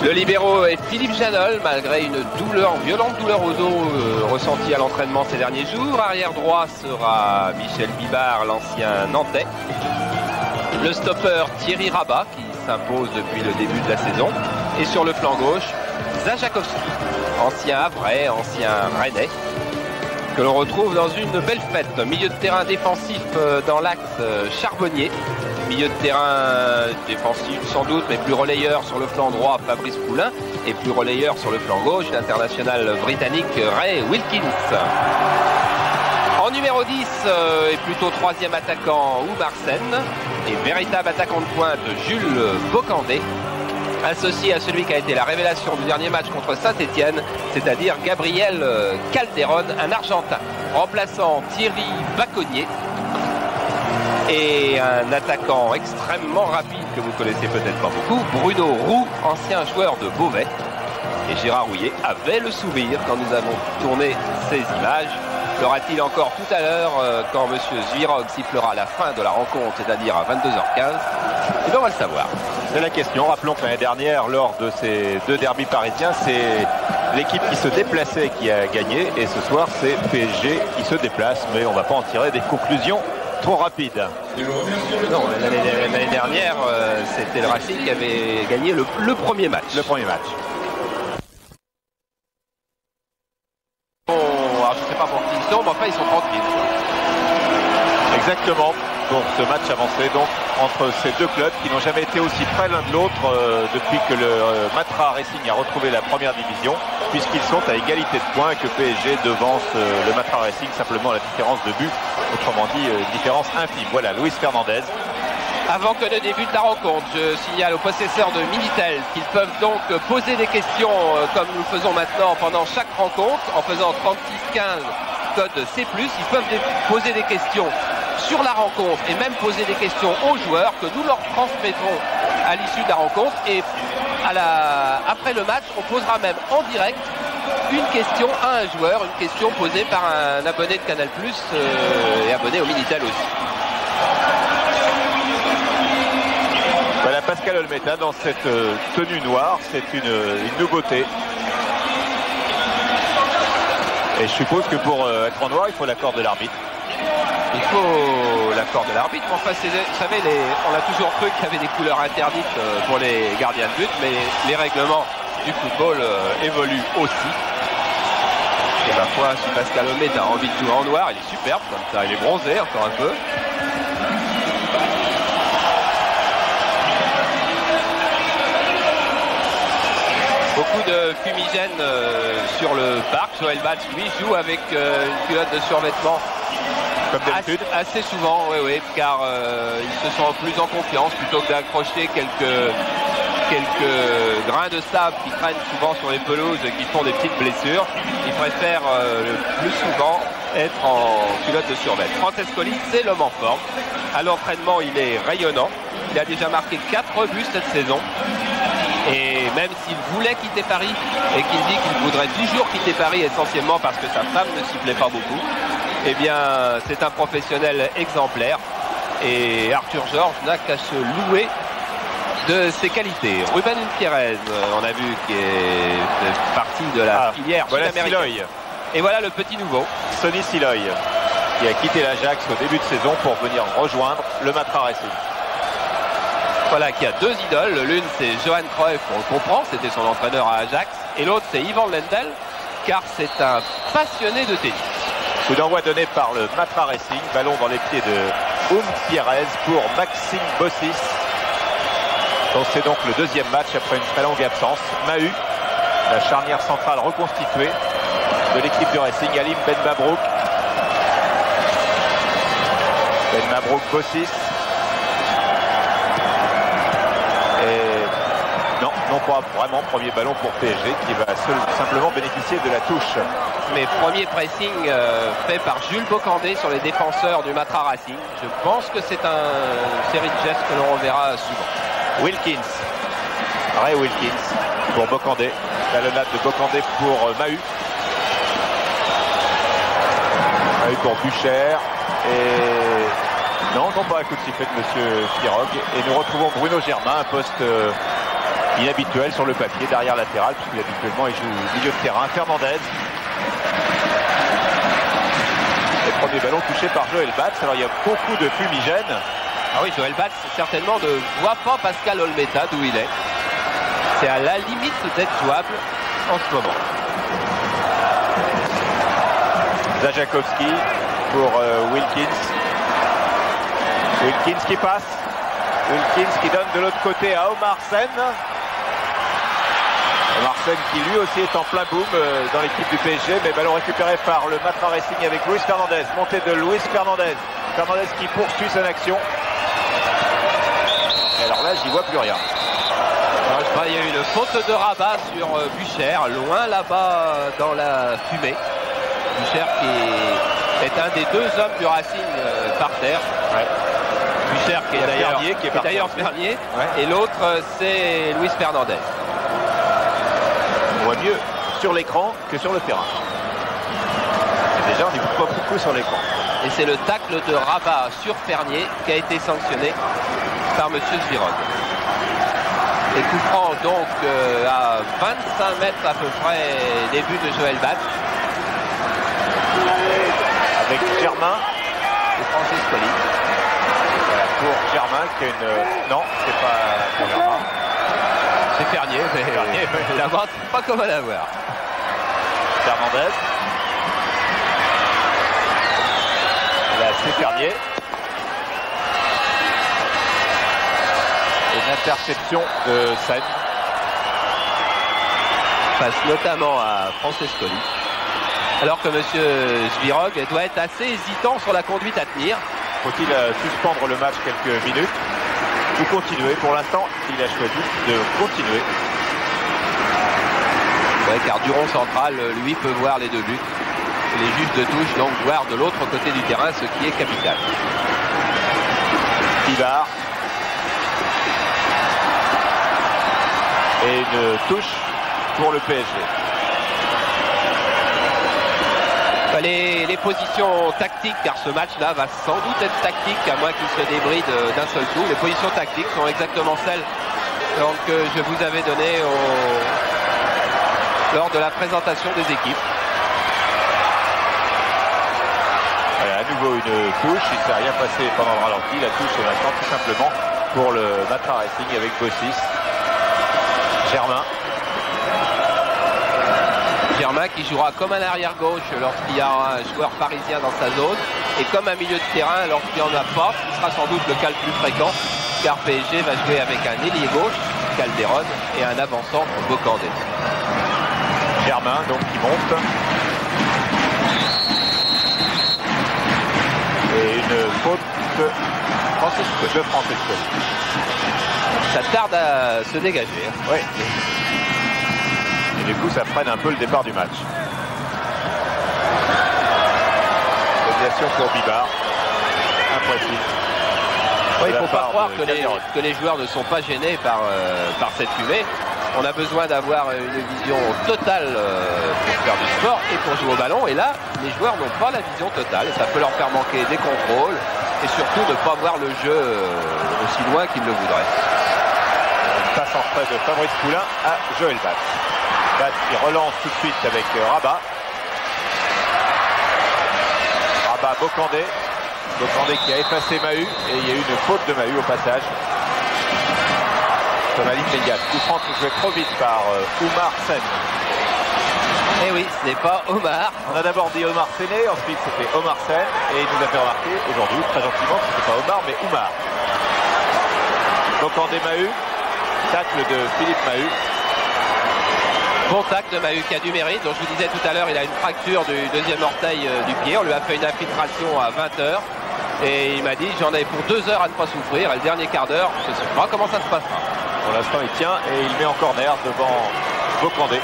Le libéro est Philippe Janol, malgré une violente douleur au dos ressentie à l'entraînement ces derniers jours. Arrière droit sera Michel Bibard, l'ancien Nantais. Le stopper Thierry Rabat, qui s'impose depuis le début de la saison. Et sur le flanc gauche, Zajakowski, ancien Havrais, ancien Rennais, que l'on retrouve dans une belle fête. Milieu de terrain défensif dans l'axe Charbonnier. Milieu de terrain défensif sans doute, mais plus relayeur sur le flanc droit, Fabrice Poulain. Et plus relayeur sur le flanc gauche, l'international britannique Ray Wilkins. En numéro 10, et plutôt troisième attaquant, Oumar Sen. Et véritable attaquant de pointe, Jules Bocandé. Associé à celui qui a été la révélation du dernier match contre Saint-Etienne, c'est-à-dire Gabriel Calderon, un Argentin. Remplaçant Thierry Baconnier. Et un attaquant extrêmement rapide que vous connaissez peut-être pas beaucoup, Bruno Roux, ancien joueur de Beauvais. Et Gérard Rouillet avait le sourire quand nous avons tourné ces images. L'aura-t-il encore tout à l'heure quand M. Zwirog sifflera la fin de la rencontre, c'est-à-dire à 22h15? Et bien on va le savoir. C'est la question. Rappelons que l'année dernière, lors de ces deux derbys parisiens, c'est l'équipe qui se déplaçait qui a gagné. Et ce soir, c'est PSG qui se déplace. Mais on ne va pas en tirer des conclusions trop rapides. Non, l'année dernière, c'était le Racing qui avait gagné le premier match. Le premier match. Alors, je ne sais pas pour qui ils sont, mais enfin, ils sont tranquilles. Exactement. Pour ce match avancé donc entre ces deux clubs qui n'ont jamais été aussi près l'un de l'autre depuis que le Matra Racing a retrouvé la première division, puisqu'ils sont à égalité de points et que PSG devance le Matra Racing simplement la différence de but, autrement dit une différence infime. Voilà, Luis Fernandez. Avant que ne débute la rencontre, je signale aux possesseurs de Minitel qu'ils peuvent donc poser des questions comme nous le faisons maintenant pendant chaque rencontre en faisant 36-15 code C+. Ils peuvent poser des questions sur la rencontre et même poser des questions aux joueurs que nous leur transmettrons à l'issue de la rencontre. Et après le match, on posera même en direct une question à un joueur, une question posée par un abonné de Canal+, et abonné au Minitel aussi. Voilà Pascal Olmeta dans cette tenue noire, c'est une nouveauté. Et je suppose que pour être en noir, il faut l'accord de l'arbitre. Il faut l'accord de l'arbitre, mais enfin, vous savez, on a toujours cru qu'il y avait des couleurs interdites pour les gardiens de but, mais les règlements du football évoluent aussi. Et ma foi, si Pascal Olmeta a envie de jouer en noir, il est superbe comme ça, il est bronzé encore un peu. Beaucoup de fumigène sur le parc. Joël Batz, lui, joue avec une culotte de survêtement. Comme d'habitude. Assez souvent, oui, car il se sent plus en confiance plutôt que d'accrocher quelques grains de sable qui traînent souvent sur les pelouses et qui font des petites blessures. Il préfère le plus souvent être en culotte de survêtement. Francescoli, c'est l'homme en forme. À l'entraînement, il est rayonnant. Il a déjà marqué 4 buts cette saison. Et même s'il voulait quitter Paris et qu'il dit qu'il voudrait toujours quitter Paris essentiellement parce que sa femme ne s'y plaît pas beaucoup, eh bien c'est un professionnel exemplaire et Arthur Georges n'a qu'à se louer de ses qualités. Ruben Pérez, on a vu qui est partie de la filière sud-américaine. Et voilà le petit nouveau. Sonny Siloy qui a quitté l'Ajax au début de saison pour venir rejoindre le Matra Racing. Voilà, qui a deux idoles. L'une, c'est Johan Cruyff, on le comprend, c'était son entraîneur à Ajax. Et l'autre, c'est Ivan Lendl, car c'est un passionné de tennis. Coup d'envoi donné par le Matra Racing. Ballon dans les pieds de Pérez pour Maxime Bossis. C'est donc le deuxième match après une très longue absence. Mahut, la charnière centrale reconstituée de l'équipe du Racing. Alim Ben Mabrouk. Ben Mabrouk, Bossis. Non pas vraiment premier ballon pour PSG qui va simplement bénéficier de la touche. Mais premier pressing fait par Jules Bocandé sur les défenseurs du Matra Racing. Je pense que c'est une série de gestes que l'on reverra souvent. Wilkins, Ray Wilkins pour Bocandé. Talonnade de Bocandé pour Mahut. Mahut pour Bucher. Et non, pas un coup de sifflet de M. Pirog. Et nous retrouvons Bruno Germain, un poste inhabituel sur le papier, derrière latéral, puisque habituellement il joue milieu de terrain. Fernandez. Le premier ballon touché par Joël Batz. Alors il y a beaucoup de fumigène. Ah oui, Joël Batz certainement ne voit pas Pascal Olmeta d'où il est. C'est à la limite d'être jouable en ce moment. Zajakowski pour Wilkins. Wilkins qui passe. Wilkins qui donne de l'autre côté à Omar Sen. Omar Sen qui lui aussi est en plein boom dans l'équipe du PSG, mais ballon récupéré par le Matra Racing avec Luis Fernandez. Montée de Luis Fernandez. Fernandez qui poursuit son action. Et alors là, j'y vois plus rien. Alors, je crois qu'il y a eu une faute de Rabat sur Bucher, loin là-bas dans la fumée. Bucher qui est un des deux hommes du Racing par terre. Ouais. Bucher qui est d'ailleurs Fernier. Ouais. Et l'autre c'est Luis Fernandez. On voit mieux sur l'écran que sur le terrain. Et déjà on n'y voit pas beaucoup sur l'écran. Et c'est le tacle de Rabat sur Fernier qui a été sanctionné par monsieur Zvirog. Et coup franc donc à 25 mètres à peu près des buts de Joël Batz. Avec Germain et Francescoli. Voilà, pour Germain qui a une... Non, c'est pas pour Germain. C'est Fernier, mais l'avoir, c'est pas comment l'avoir. Fernandez. Là, c'est Fernier. Une interception de Sen. Face notamment à Francescoli. Alors que M. Zvirog doit être assez hésitant sur la conduite à tenir. Faut-il suspendre le match quelques minutes ou continuer? Pour l'instant, il a choisi de continuer. Ouais, car Duron central, lui, peut voir les deux buts. Les juges de touche, donc, voir de l'autre côté du terrain, ce qui est capital. Pivard. Et une touche pour le PSG. Les positions tactiques, car ce match-là va sans doute être tactique, à moins qu'il se débride d'un seul coup. Les positions tactiques sont exactement celles que je vous avais données lors de la présentation des équipes. Voilà, à nouveau une touche, il ne s'est rien passé pendant le ralenti. La touche est maintenant tout simplement pour le Matra Racing avec Bossis. Germain. Germain qui jouera comme un arrière-gauche lorsqu'il y a un joueur parisien dans sa zone et comme un milieu de terrain lorsqu'il n'y en a pas, ce qui sera sans doute le cas le plus fréquent, car PSG va jouer avec un ailier gauche, Calderon, et un avant-centre, Bocandé. Germain donc qui monte. Et une faute de Francescoli. Ça tarde à se dégager. Oui. Et du coup, ça freine un peu le départ du match. Déviation pour Bibard. Imprécis. Oui, il ne faut pas croire que les joueurs ne sont pas gênés par cette fumée. On a besoin d'avoir une vision totale pour faire du sport et pour jouer au ballon. Et là, les joueurs n'ont pas la vision totale. Et ça peut leur faire manquer des contrôles et surtout ne pas voir le jeu aussi loin qu'ils le voudraient. Une passe en frais de Fabrice Poulain à Joël Batz. Batz qui relance tout de suite avec Rabat. Rabat Bocandé. Bocandé qui a effacé Mahut et il y a eu une faute de Mahut au passage. Sur la ligne médiane. Coup franc joué trop vite par Oumar Sen. Eh oui, ce n'est pas Omar. On a d'abord dit Omar Sené, ensuite c'était Omar Sen et il nous a fait remarquer aujourd'hui très gentiment que ce n'était pas Omar mais Oumar. Bocandé Mahut. Tacle de Philippe Mahut. Bon tacle de Mahut qui a du mérite. Donc je vous disais tout à l'heure, il a une fracture du deuxième orteil du pied. On lui a fait une infiltration à 20h. Et il m'a dit, j'en ai pour 2 heures à ne pas souffrir. Et le dernier quart d'heure, je ne sais pas comment ça se passera. Pour l'instant, il tient et il met en corner devant Bocandé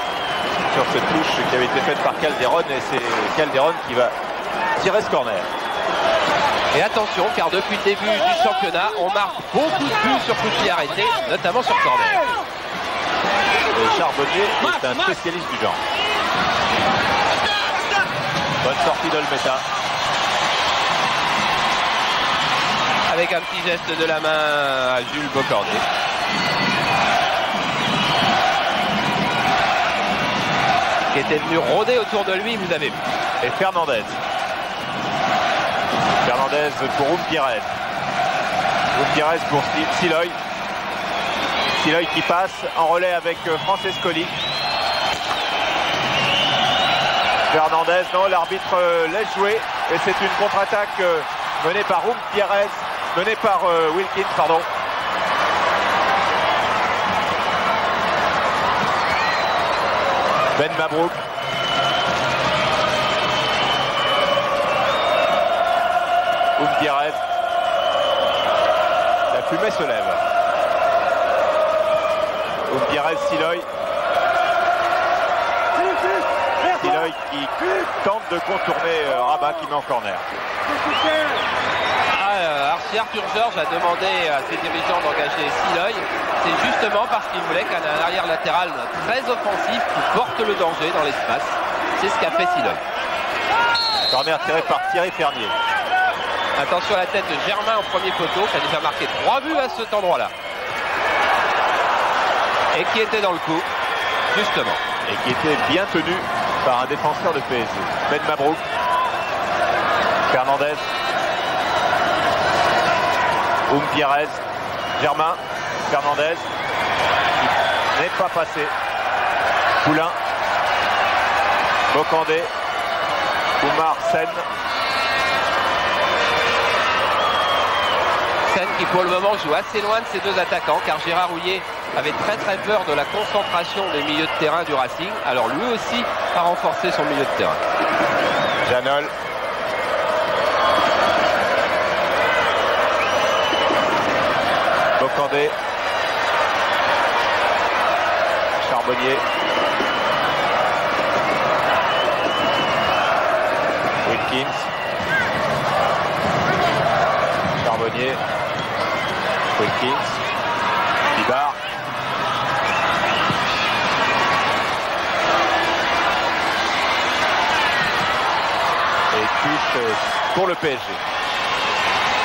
sur cette touche qui avait été faite par Calderon. Et c'est Calderon qui va tirer ce corner. Et attention, car depuis le début du championnat, on marque beaucoup de buts sur coup de pied arrêté, notamment sur corner. Et Charbonnier est un spécialiste du genre. Bonne sortie d'Olmeta. Avec un petit geste de la main à Jules Bocandé. était venu rôder autour de lui, vous avez vu. Et Fernandez. Fernandez pour Umpierrez. Umpierrez pour Siloy. Siloy qui passe en relais avec Francescoli. Fernandez, non, l'arbitre laisse jouer. Et c'est une contre-attaque menée par Umpierrez, menée par Wilkins, pardon. Ben Mabrouk. Umpierrez. La fumée se lève. Umpierrez, Siloy. Siloy qui tente de contourner Rabat qui met en corner. Arthur Georges a demandé à ses dirigeants d'engager Siloy. C'est justement parce qu'il voulait qu'un arrière latéral très offensif qui porte le danger dans l'espace. C'est ce qu'a fait Siloy. Corner tiré par Thierry Fernier. Attention à la tête de Germain au premier poteau qui a déjà marqué 3 buts à cet endroit-là. Et qui était dans le coup, justement. Et qui était bien tenu par un défenseur de PSG. Ben Mabrouk. Fernandez. Umpierrez. Germain. Fernandez. Qui n'est pas passé. Poulain. Bocandé. Oumar Sen. Sen qui pour le moment joue assez loin de ses deux attaquants car Gérard Houllier avait très peur de la concentration des milieux de terrain du Racing. Alors lui aussi a renforcé son milieu de terrain. Janol. Bocandé. Charbonnier. Wilkins. Charbonnier. Wilkins. Bibar. Et touche pour le PSG.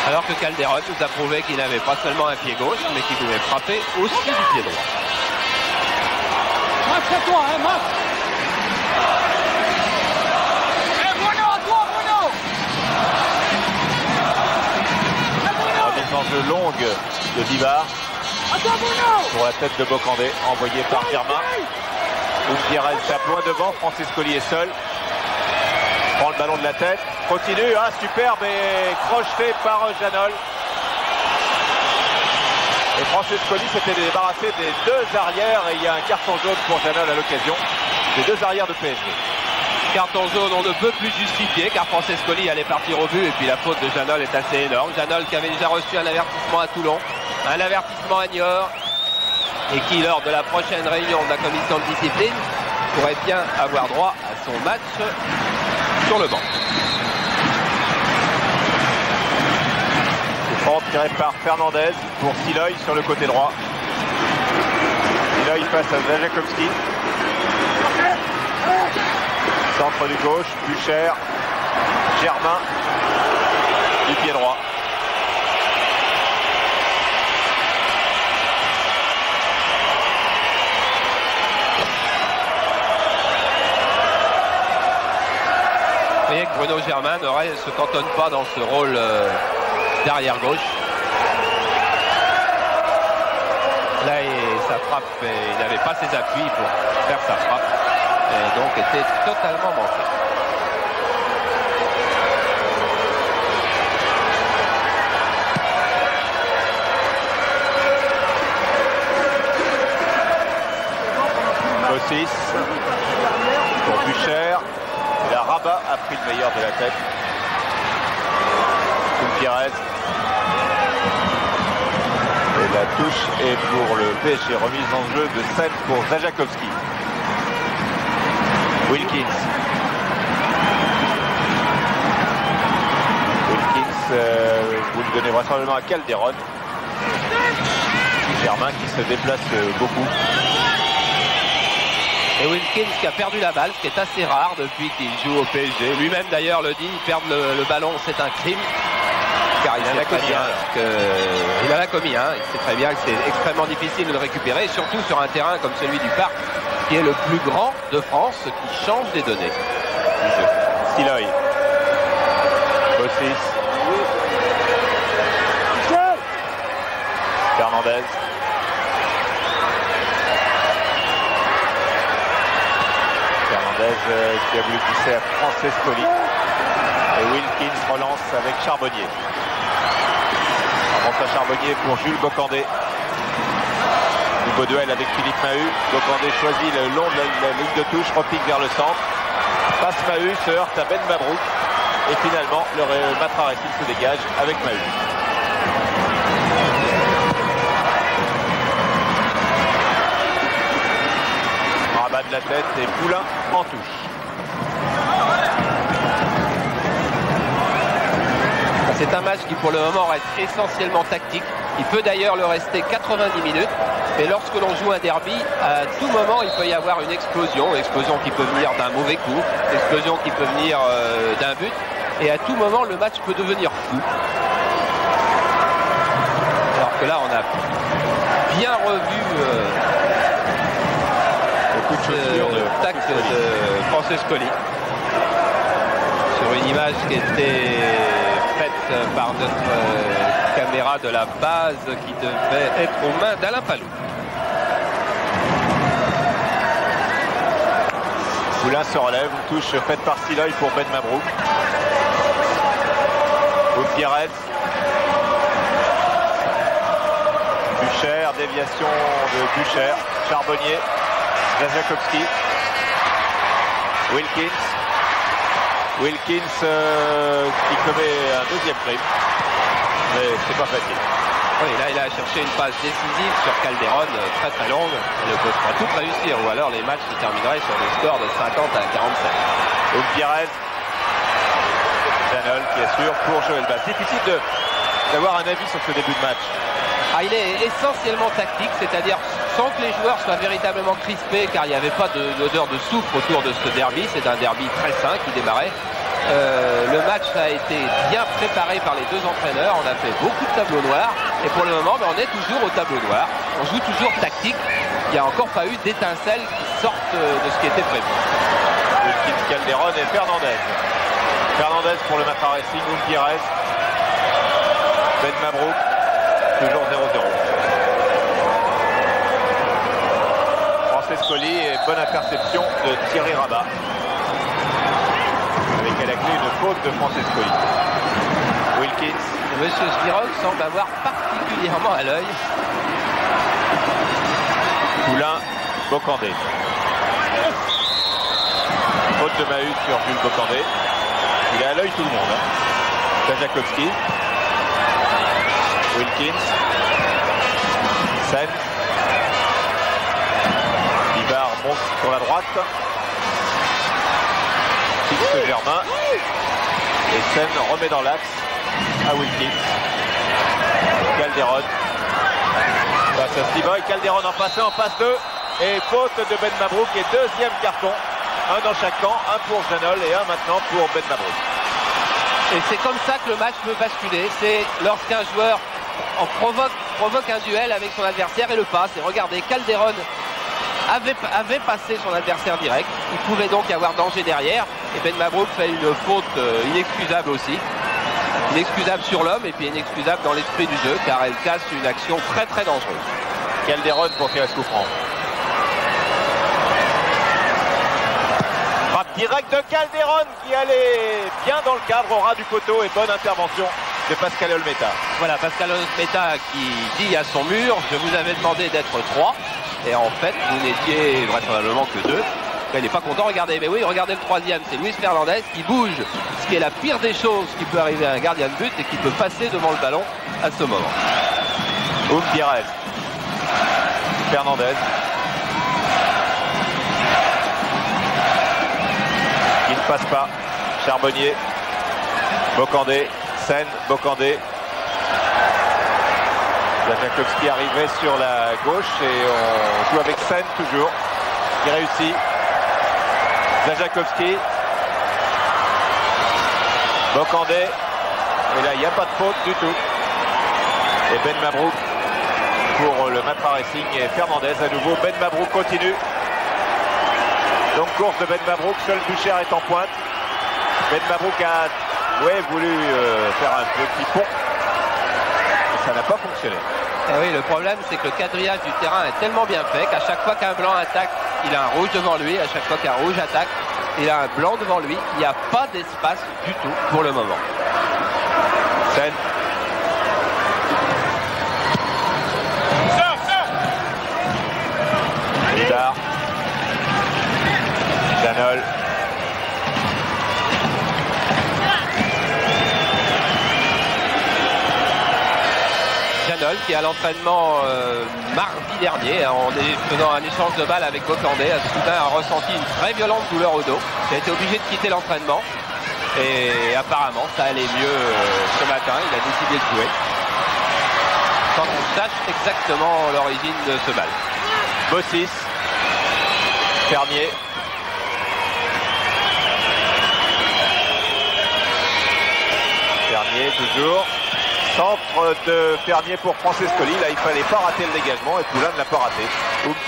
Alors que Calderon nous a prouvé qu'il n'avait pas seulement un pied gauche, mais qu'il pouvait frapper aussi du pied droit. Max, c'est toi, hein, Max. Remise en jeu longue de Bibar. Pour la tête de Bocandé, envoyé par Germain. Umpierrez tape loin devant, Francescoli est seul. Prend le ballon de la tête, continue, superbe et crocheté par Janol. Et Francescoli s'était débarrassé des deux arrières et il y a un carton jaune pour Janol à l'occasion. Des deux arrières de PSG. Carton jaune, on ne peut plus justifier car Francescoli allait partir au but et puis la faute de Janol est assez énorme. Janol qui avait déjà reçu un avertissement à Toulon, un avertissement à Niort et qui lors de la prochaine réunion de la commission de discipline pourrait bien avoir droit à son match sur le banc. C'est tiré par Fernandez pour Siloy sur le côté droit. Siloy face à Zajakowski. Centre du gauche, Bucher, Germain, du pied droit. Vous voyez que Bruno Germain ne se cantonne pas dans ce rôle d'arrière gauche. Là, sa frappe, il n'avait pas ses appuis pour faire sa frappe. Et donc était totalement manqué. Bossis pour Bucher. Et la Rabat a pris le meilleur de la tête. Umpierrez. Et la touche est pour le PSG. Remise en jeu de Sen pour Zajakowski. Wilkins. Vous le donnez vraisemblablement à Calderon. Germain qui se déplace beaucoup. Et Wilkins qui a perdu la balle, ce qui est assez rare depuis qu'il joue au PSG. Lui-même d'ailleurs le dit, perdre le ballon c'est un crime. Car il sait très bien qu'il en a commis un. Il sait très bien que c'est extrêmement difficile de le récupérer, surtout sur un terrain comme celui du Parc, qui est le plus grand de France, ce qui change des données du jeu. Siloy. Bossis. Fernandez. Qui a voulu pousser à Francescoli. Et Wilkins relance avec Charbonnier. Avance à Charbonnier pour Jules Bocandé. Nouveau duel avec Philippe Mahut. Bocandé choisit le long de la ligne de touche, repique vers le centre. Passe Mahut, se heurte à Ben Mabrouk. Et finalement, le Matra Racing se dégage avec Mahut. Rabat de la tête et Poulain en touche. C'est un match qui pour le moment reste essentiellement tactique. Il peut d'ailleurs le rester 90 minutes. Mais lorsque l'on joue un derby, à tout moment il peut y avoir une explosion qui peut venir d'un mauvais coup, une explosion qui peut venir d'un but. Et à tout moment le match peut devenir fou. Alors que là on a bien revu le tact de Francescoli sur une image qui était faite par notre caméra de la base qui devait être aux mains d'Alain Palou. Poulain se relève, une touche faite par Siloy pour Ben Mabrouk. Gutiérrez. Bucher, déviation de Bucher. Charbonnier. Jajakowski. Wilkins. Wilkins qui commet un deuxième crime. Mais c'est pas facile. Oui, là il a cherché une passe décisive sur Calderon, très très longue. Il ne peut pas tout réussir, ou alors les matchs se termineraient sur des scores de 50 à 47. Gutiérrez. Janol qui assure pour Joël Bas. Difficile d'avoir un avis sur ce début de match. Ah, il est essentiellement tactique, c'est-à-dire sans que les joueurs soient véritablement crispés, car il n'y avait pas d'odeur de soufre autour de ce derby. C'est un derby très sain qui démarrait. Le match a été bien préparé par les deux entraîneurs. On a fait beaucoup de tableaux noirs. Et pour le moment, on est toujours au tableau noir. On joue toujours tactique. Il n'y a encore pas eu d'étincelles qui sortent de ce qui était prévu. Wilkins, Calderon et Fernandez. Fernandez pour le Matra Racing. Gutiérrez. Ben Mabrouk. Toujours 0-0. Francescoli et bonne interception de Thierry Rabat. Avec à la clé une faute de Francescoli. Wilkins. Monsieur Smirog semble avoir particulièrement à l'œil. Poulain, Bocandé. Faute de Mahut sur Jules Bocandé. Il est à l'œil tout le monde. Jajakowski. Wilkins. Sen. Ibar monte sur la droite. Fixe Germain. Et Sen remet dans l'axe à Wilkins. Calderon. Face à Sliboy. Calderon en passe 1, en passe 2. Et faute de Ben Mabrouk. Et deuxième carton. Un dans chaque camp. Un pour Janol et un maintenant pour Ben Mabrouk. Et c'est comme ça que le match peut basculer. C'est lorsqu'un joueur provoque un duel avec son adversaire et le passe. Et regardez, Calderon avait passé son adversaire direct. Il pouvait donc y avoir danger derrière. Et Ben Mabrouk fait une faute inexcusable aussi. Inexcusable sur l'homme et puis inexcusable dans l'esprit du jeu, car elle casse une action très très dangereuse. Calderon pour tirer coup franc. Frappe direct de Calderon qui allait bien dans le cadre au ras du poteau et bonne intervention de Pascal Olmeta. Voilà, Pascal Olmeta qui dit à son mur, je vous avais demandé d'être 3 et en fait vous n'étiez vraisemblablement que 2. Il n'est pas content, regardez, mais oui, regardez le troisième, c'est Luis Fernandez qui bouge, ce qui est la pire des choses qui peut arriver à un gardien de but et qui peut passer devant le ballon à ce moment. Gutiérrez. Fernandez. Il ne passe pas. Charbonnier. Bocandé. Sen. Bocandé. Jajakowski arrivait sur la gauche et on joue avec Sen toujours. Qui réussit. Jajakowski. Bocandé. Et là, il n'y a pas de faute du tout. Et Ben Mabrouk pour le Matra Racing et Fernandez à nouveau. Ben Mabrouk continue. Donc course de Ben Mabrouk, seul Bucher est en pointe. Ben Mabrouk a voulu faire un petit pont. Et ça n'a pas fonctionné. Et oui, le problème c'est que le quadrillage du terrain est tellement bien fait qu'à chaque fois qu'un blanc attaque, il a un rouge devant lui. À chaque fois qu'un rouge attaque, il a un blanc devant lui. Il n'y a pas d'espace du tout pour le moment. Scène. Lidar. Janol. Janol qui à l'entraînement mardi dernier, en faisant un échange de balles avec Bocandé, soudain a ressenti une très violente douleur au dos. Il a été obligé de quitter l'entraînement. Et apparemment, ça allait mieux ce matin. Il a décidé de jouer. Sans qu'on sache exactement l'origine de ce bal. Bossis. Fernier. Fernier toujours. Centre de Fernier pour Francescoli. Là, il fallait pas rater le dégagement et Poulain ne l'a pas raté.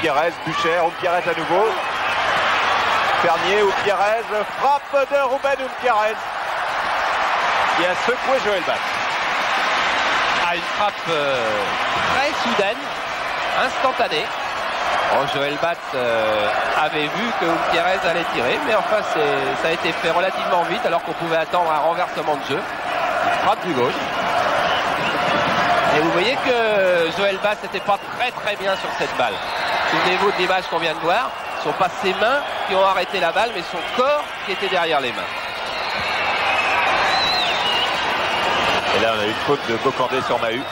Pierrez, Bucher, Pierrez à nouveau. Fernier, Pierrez, frappe de Ruben Pierrez qui a secoué Joël Batz. Ah, une frappe très soudaine, instantanée. Bon, Joël Batz avait vu que Pierrez allait tirer, mais enfin ça a été fait relativement vite alors qu'on pouvait attendre un renversement de jeu. Une frappe du gauche. Et vous voyez que Joël Batz n'était pas très bien sur cette balle. Souvenez-vous de l'image qu'on vient de voir. Ce ne sont pas ses mains qui ont arrêté la balle, mais son corps qui était derrière les mains. Et là, on a eu une faute de Bocandé sur Mahut.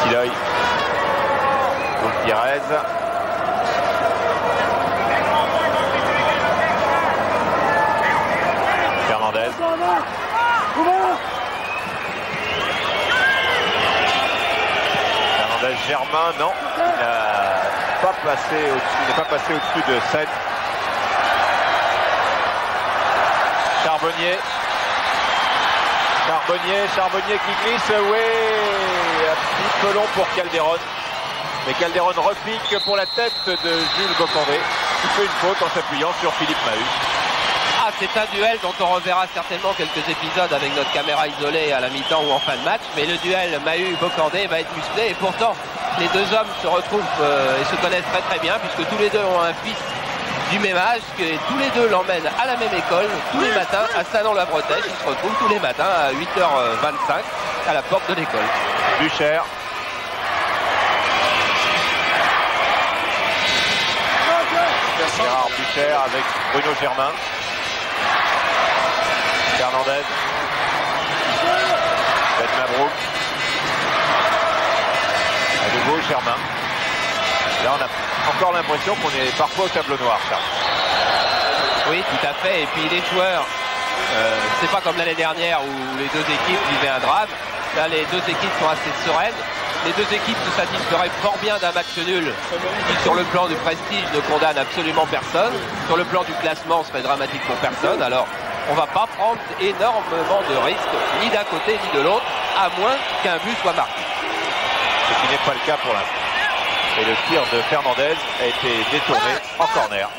Siloy. Pierrez. Fernandez. Germain, non, il n'est pas passé au-dessus de Seine. Charbonnier qui glisse, oui, un petit peu long pour Calderon. Mais Calderon repique pour la tête de Jules Bocandé, qui fait une faute en s'appuyant sur Philippe Mahut. Ah, c'est un duel dont on reverra certainement quelques épisodes avec notre caméra isolée à la mi-temps ou en fin de match. Mais le duel Mahut-Bocandé va être musclé. Et pourtant, les deux hommes se retrouvent et se connaissent très bien, puisque tous les deux ont un fils du même âge, que tous les deux l'emmènent à la même école, tous les matins à Salon-la-Bretèche. Ils se retrouvent tous les matins à 8h25 à la porte de l'école. Bucher. Gérard Bucher avec Bruno Germain. Fernandez. Ben Mabrouk. À nouveau Germain. Là on a encore l'impression qu'on est parfois au tableau noir, Charles. Oui, tout à fait. Et puis les joueurs, c'est pas comme l'année dernière où les deux équipes vivaient un drame. Là les deux équipes sont assez sereines. Les deux équipes se satisferaient fort bien d'un match nul qui, sur le plan du prestige, ne condamne absolument personne. Sur le plan du classement, serait dramatique pour personne. Alors, on ne va pas prendre énormément de risques, ni d'un côté ni de l'autre, à moins qu'un but soit marqué. Ce qui n'est pas le cas pour l'instant. Et le tir de Fernandez a été détourné en corner.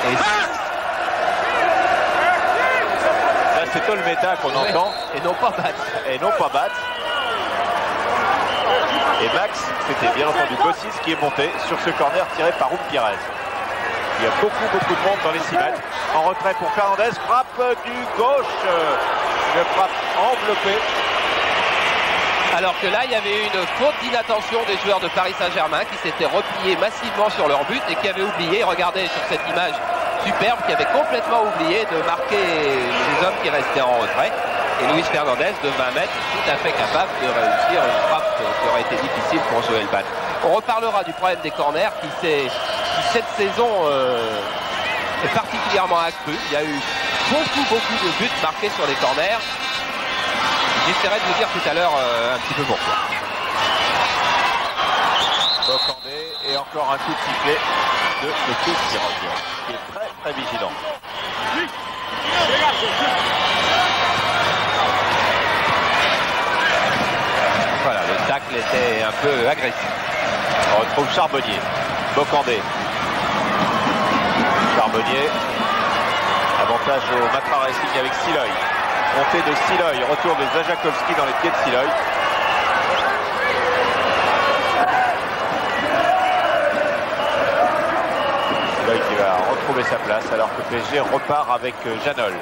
Et c'est Tolmeta qu'on entend. Et non pas Batz. Et Max, c'était bien entendu Bossis qui est monté sur ce corner tiré par Pierrez. Il y a beaucoup de monde dans les 6 mètres. En retrait pour Fernandez, frappe du gauche. Une frappe enveloppée. Alors que là, il y avait une faute d'inattention des joueurs de Paris Saint-Germain qui s'étaient repliés massivement sur leur but et qui avaient oublié, regardez sur cette image superbe, qui avait complètement oublié de marquer les hommes qui restaient en retrait. Et Luis Fernandez, de 20 mètres, tout à fait capable de réussir une frappe qui aurait été difficile pour Joël Batz. On reparlera du problème des corners qui cette saison est particulièrement accru. Il y a eu beaucoup de buts marqués sur les corners. J'essaierai de vous dire tout à l'heure un petit peu pourquoi. Bocandé et encore un coup de sifflet de M. Siroc, qui est très vigilant. Voilà, le tacle tacle était un peu agressif. On retrouve Charbonnier. Bocandé. Charbonnier. Avantage au Matra Racing avec Siloy. Montée de Siloy. Retour de Zajakovski dans les pieds de Siloy. Siloy qui va retrouver sa place alors que PSG repart avec Janol.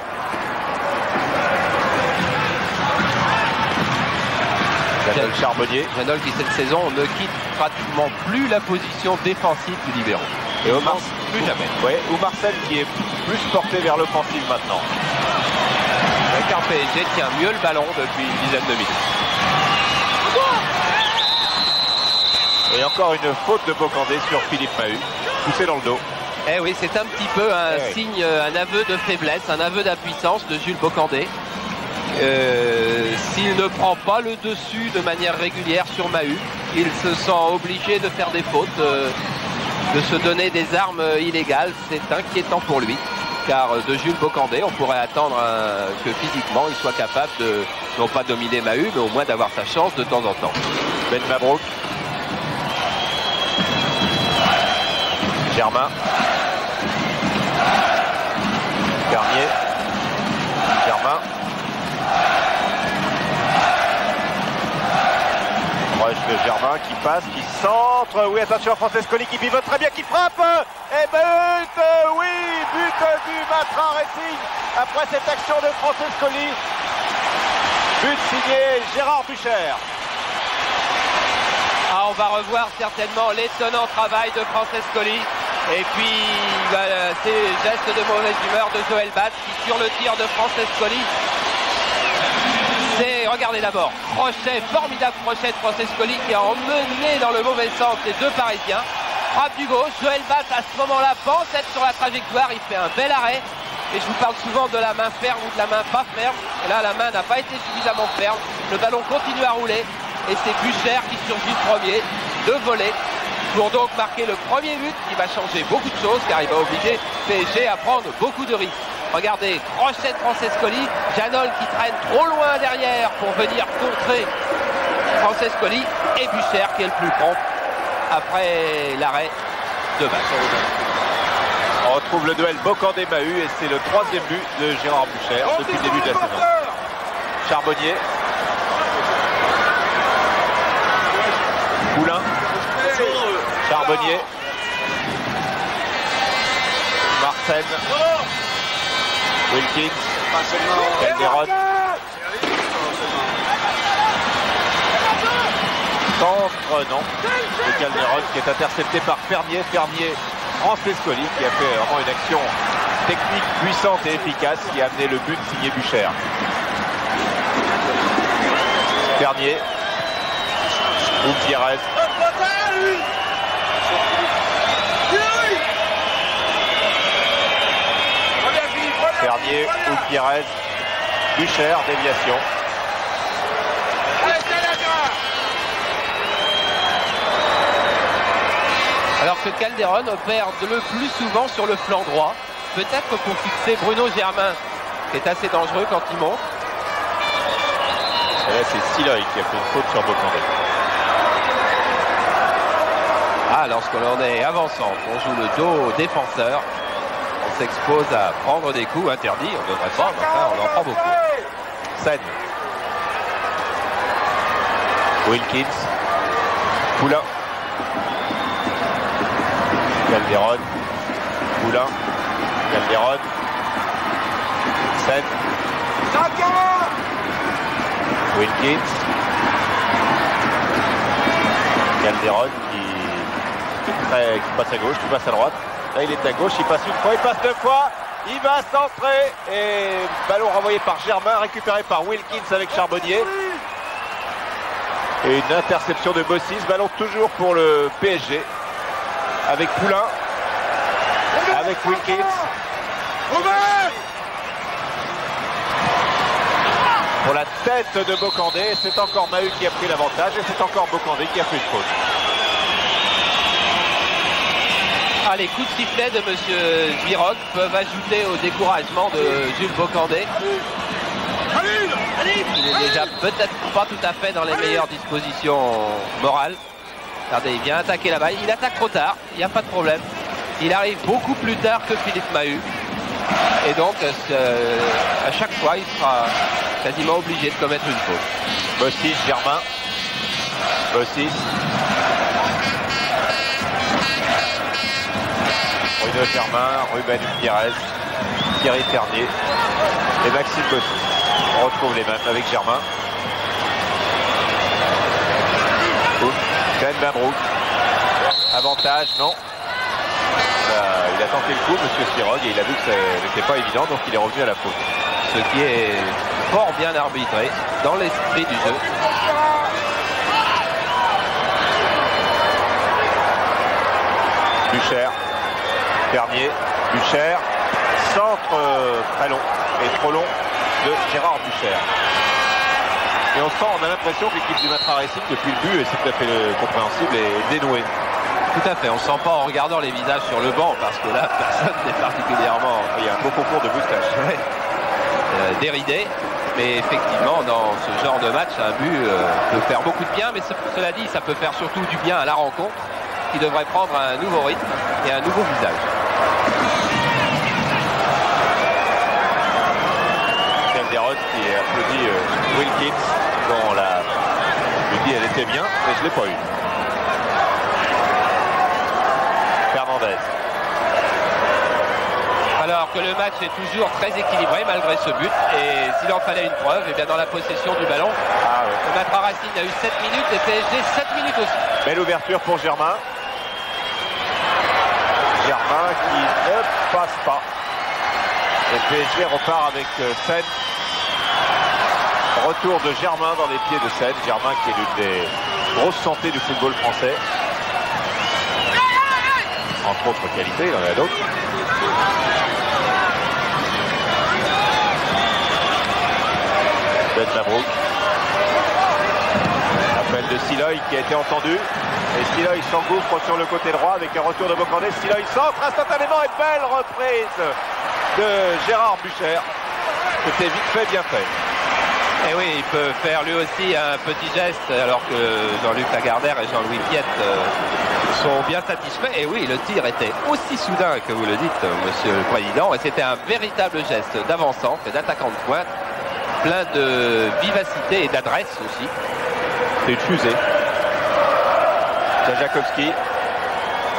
Janol Charbonnier. Janol qui cette saison ne quitte pratiquement plus la position défensive du libéro. Et Omar, plus jamais. Ouais, ou Marcel qui est plus porté vers l'offensive maintenant. Avec un PSG tient mieux le ballon depuis une dizaine de minutes. Et encore une faute de Bocandé sur Philippe Mahut, poussé dans le dos. Eh oui, c'est un petit peu un signe, un aveu de faiblesse, un aveu d'impuissance de Jules Bocandé. S'il ne prend pas le dessus de manière régulière sur Mahut, il se sent obligé de faire des fautes, de se donner des armes illégales. C'est inquiétant pour lui, car de Jules Bocandé, on pourrait attendre que physiquement il soit capable de, non pas dominer Mahut, mais au moins d'avoir sa chance de temps en temps. Ben Mabrouk. Germain. Garnier. Germain. Proche de Germain qui passe, qui centre. Oui, attention, Francescoli qui pivote très bien, qui frappe. Et but. Oui, but du Matra Racing après cette action de Francescoli. But signé Gérard Bucher. Ah, on va revoir certainement l'étonnant travail de Francescoli. Et puis ces gestes de mauvaise humeur de Joël Batz qui, sur le tir de Francescoli, regardez d'abord, crochet, formidable crochet de Francescoli qui a emmené dans le mauvais sens les deux Parisiens. Frappe du gauche, Joël Batz à ce moment-là pense être sur la trajectoire, il fait un bel arrêt. Et je vous parle souvent de la main ferme ou de la main pas ferme. Et là, la main n'a pas été suffisamment ferme. Le ballon continue à rouler. Et c'est Bucher qui surgit premier de voler pour donc marquer le premier but qui va changer beaucoup de choses car il va obliger PSG à prendre beaucoup de risques. Regardez, crochet de Francescoli, Janol qui traîne trop loin derrière pour venir contrer Francescoli et Bucher qui est le plus prompt après l'arrêt de Batz. On retrouve le duel Bocandé-Mahut et c'est le troisième but de Gérard Bucher depuis le début de la saison. Charbonnier. Poulain. Charbonnier. Marcel. Wilkins. Calderon. Centre, non. De Calderon qui est intercepté par Fernier. Fernier, Francescoli qui a fait vraiment une action technique puissante et efficace qui a amené le but signé Bucher. Fernier. Gutiérrez. Fernier, Gutiérrez, Bucher, déviation. Alors que Calderon opère le plus souvent sur le flanc droit, peut-être pour fixer Bruno Germain, qui est assez dangereux quand il monte. Et là, c'est Siloy qui a fait une faute sur Bocandé. Ah, lorsque l'on est avançant, on joue le dos au défenseur, on s'expose à prendre des coups interdits, on ne devrait pas, mais enfin, on en prend beaucoup. Sen. Wilkins. Poulain. Calderon. Poulain. Calderon. Sen. Wilkins. Calderon qui passe à gauche, qui passe à droite. Là il est à gauche, il passe une fois, il passe deux fois. Il va centrer et ballon renvoyé par Germain, récupéré par Wilkins avec Charbonnier. Et une interception de Bossis, ballon toujours pour le PSG. Avec Poulain, avec Wilkins. Pour la tête de Bocandé, c'est encore Mahut qui a pris l'avantage et c'est encore Bocandé qui a fait une faute. Ah, les coups de sifflet de M. Giroc peuvent ajouter au découragement de Jules Bocandé. Il est déjà peut-être pas tout à fait dans les meilleures dispositions morales. Regardez, il vient attaquer la balle. Il attaque trop tard, il n'y a pas de problème. Il arrive beaucoup plus tard que Philippe Mahut. Et donc, à chaque fois, il sera quasiment obligé de commettre une faute. Bossis, Germain. Bossis. Bruno Germain, Ruben Pires, Thierry Fernier et Maxime Bossis. On retrouve les mêmes avec Germain. Ben Mabrouk. Avantage, non. Il a tenté le coup, monsieur Sirog, et il a vu que ça n'était pas évident, donc il est revenu à la faute. Ce qui est fort bien arbitré dans l'esprit du jeu. Bucher, Fernier, Bucher, centre très long et trop long de Gérard Bucher. Et on a l'impression que l'équipe du Matra Racing, depuis le but, et c'est tout à fait compréhensible, est dénouée. Tout à fait, on ne sent pas en regardant les visages sur le banc, parce que là, personne n'est particulièrement... Il y a un beau concours de moustache. Ouais. Déridé, mais effectivement, dans ce genre de match, un but peut faire beaucoup de bien, mais cela dit, ça peut faire surtout du bien à la rencontre, qui devrait prendre un nouveau rythme et un nouveau visage. Calderon qui applaudit Wilkins, dont la... Je dis elle était bien, mais je ne l'ai pas eu. Fernandez. Alors que le match est toujours très équilibré malgré ce but, et s'il en fallait une preuve, et bien dans la possession du ballon, le Matra Racing a eu 7 minutes et PSG 7 minutes aussi. Belle ouverture pour Germain. Germain qui ne passe pas. Et PSG repart avec Sen. Retour de Germain dans les pieds de Sen. Germain qui est l'une des grosses santé du football français. Entre autres qualités, il y en a d'autres. Ben Mabrouk. Appel de Siloy qui a été entendu. Et Siloy s'engouffre sur le côté droit avec un retour de Bocornet. Siloy centre instantanément et belle reprise de Gérard Bucher. C'était vite fait, bien fait. Et oui, il peut faire lui aussi un petit geste alors que Jean-Luc Lagardère et Jean-Louis Piette sont bien satisfaits. Et oui, le tir était aussi soudain que vous le dites, monsieur le président. Et c'était un véritable geste d'avant-centre et d'attaquant de pointe, plein de vivacité et d'adresse aussi. C'est une fusée. Jajakowski,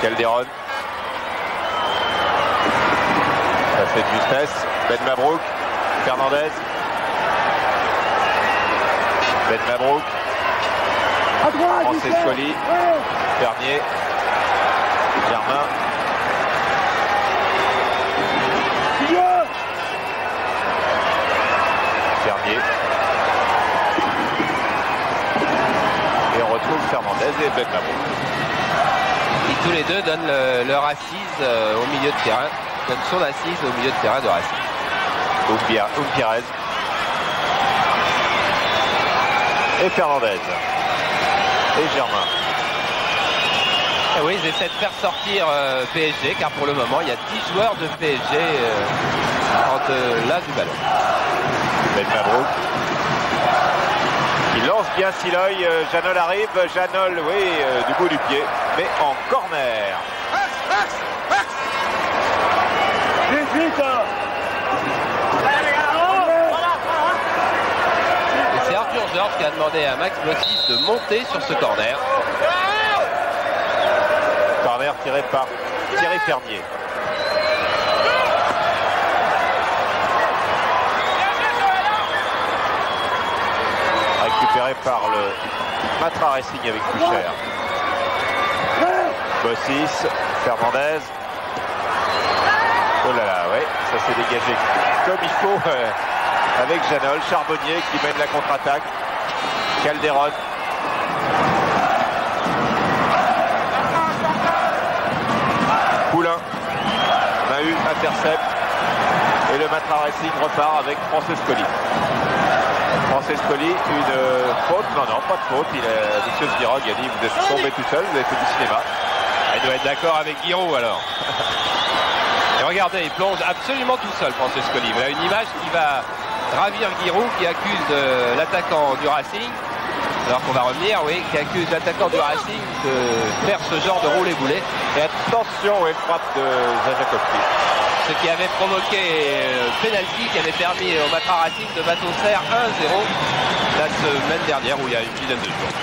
Calderon. Ça fait de justesse. Ben Mabrouk, Fernandez. Ben Mabrouk. Francescoli. Fernier. Germain. Fernier. Et on retrouve Fernandez et Ben Mabrouk. Et tous les deux donnent leur assise au milieu de terrain. Donnent son assise au milieu de terrain de Racing. Pires. Et Fernandez. Et Germain. Et oui, ils essaient de faire sortir PSG, car pour le moment, il y a 10 joueurs de PSG là du ballon. Ben Mabrouk. Il lance bien Siloy. Janol arrive. Janol, oui, du bout du pied, mais en corner. Et c'est Arthur Georges qui a demandé à Max Bossis de monter sur ce corner. Corner tiré par Thierry Fernier. Récupéré par le Matra Racing avec Bucher. Bossis, Fernandez. Oh là là, ouais, ça s'est dégagé comme il faut avec Janol. Charbonnier qui mène la contre-attaque. Calderon. Poulain. Mahut intercepte. Et le Matra Racing repart avec Francescoli. Francescoli, une faute. Non, pas de faute. Monsieur Spirog a dit vous êtes tombé tout seul, vous avez fait du cinéma. Il doit être d'accord avec Guiraud alors. Et regardez, il plonge absolument tout seul, Francescoli. Voilà une image qui va Ravir Giroud qui accuse l'attaquant du Racing, alors qu'on va revenir, oui, qui accuse l'attaquant du Racing de faire ce genre de roulé-boulet. Et attention, une frappe de Zajakovski. Ce qui avait provoqué penalty qui avait permis au Matra Racing de battre Auxerre 1-0 la semaine dernière, où il y a une dizaine de jours.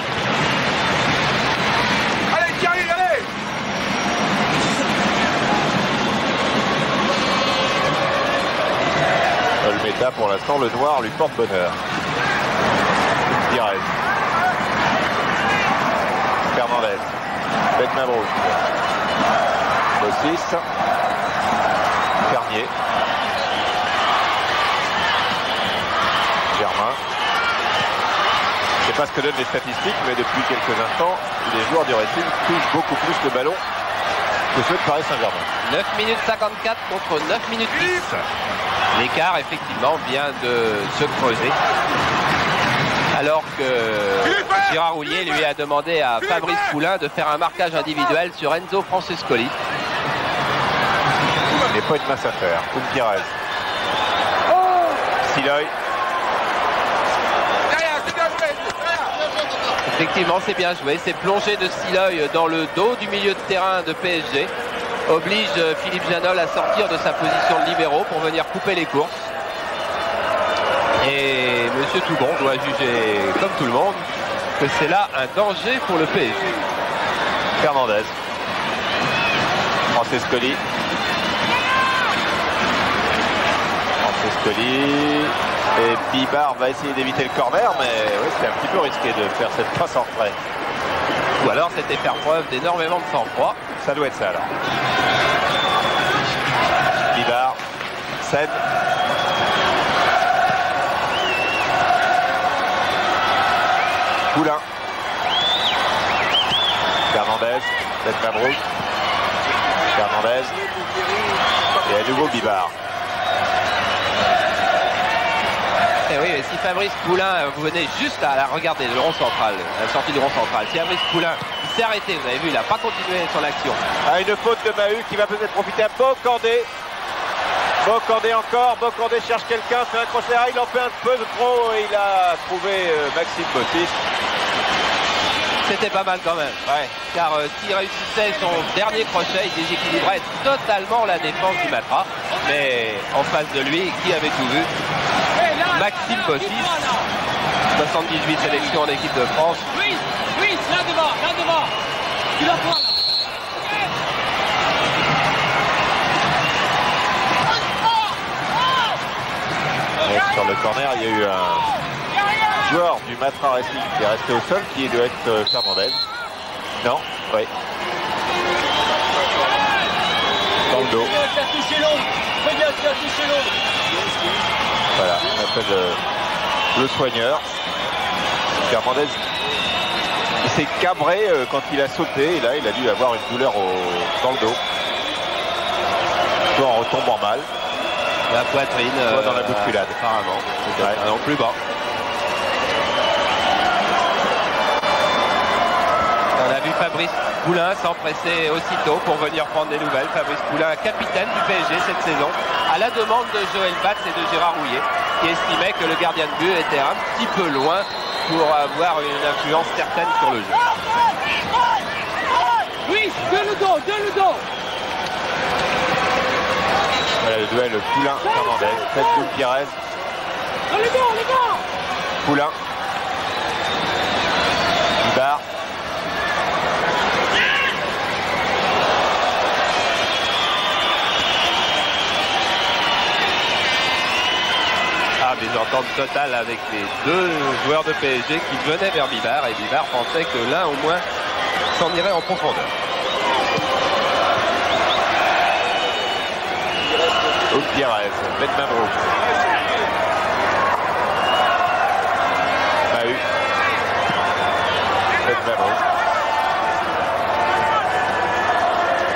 Allez, Thierry, allez! Olmeta, pour l'instant, le noir lui porte bonheur. Pires. Fernandez. Ben Mabrouk. Bossis. Fernier. Germain. Je ne sais pas ce que donnent les statistiques, mais depuis quelques instants, les joueurs du Racing touchent beaucoup plus le ballon que ceux de Paris Saint-Germain. 9 minutes 54 contre 9 minutes 10. L'écart, effectivement, vient de se creuser. Alors que Gérard Houllier lui a demandé à Fabrice Poulain de faire un marquage individuel sur Enzo Francescoli. Il n'est pas une masse à faire. Pires. Siloy. Effectivement, c'est bien joué. C'est plongé de Siloy dans le dos du milieu de terrain de PSG. Oblige Philippe Janol à sortir de sa position de libéro pour venir couper les courses. Et Monsieur Toubon doit juger, comme tout le monde, que c'est là un danger pour le PSG. Fernandez. Francescoli. Et Bibar va essayer d'éviter le corner, mais oui, c'était un petit peu risqué de faire cette passe en retrait. Ou alors c'était faire preuve d'énormément de sang-froid. Ça doit être ça alors. Bibar. Sen. Poulain. Fernandez. Ben Mabrouk. Fernandez. Et à nouveau Bibar. Et oui, mais si Fabrice Poulain, vous venez juste à la regarder le rond central, la sortie du rond central. Si Fabrice Poulain s'est arrêté, vous avez vu, il n'a pas continué son action. Ah, une faute de Mahut qui va peut-être profiter à Bocandé. Bocandé encore, Bocandé cherche quelqu'un, c'est un crochet, il en fait un peu de trop et il a trouvé Maxime Bossis. C'était pas mal quand même, ouais. Car s'il réussissait son dernier crochet, il déséquilibrait totalement la défense du Matra. Mais en face de lui, qui avait tout vu? Maxime Bossis, 78 sélections en équipe de France. Oui, là devant. Tu vas voir. Sur le corner, il y a eu un joueur du Matra Racing qui est resté au sol, qui doit être Fernandez. Non, oui. Dans le dos. Voilà, on appelle le soigneur. Fernandez, il s'est cabré quand il a sauté, et là il a dû avoir une douleur dans le dos. Soit en retombant mal. La poitrine. Soit dans la bousculade. Apparemment. Ouais. Non, plus bas. On a vu Fabrice Poulain s'empresser aussitôt pour venir prendre des nouvelles. Fabrice Poulain, capitaine du PSG cette saison, à la demande de Joël Batz et de Gérard Houllier, qui estimait que le gardien de but était un petit peu loin pour avoir une influence certaine sur le jeu. Oui, de le dos. Voilà le duel Poulain-Fernandez. Faites Pires. Dans le dos. Poulain. Bibar. Mésentente totale avec les deux joueurs de PSG qui venaient vers Bibar, et Bibar pensait que l'un au moins s'en irait en profondeur. Pires, Ben Mabrouk. Mahut. Ben Mabrouk.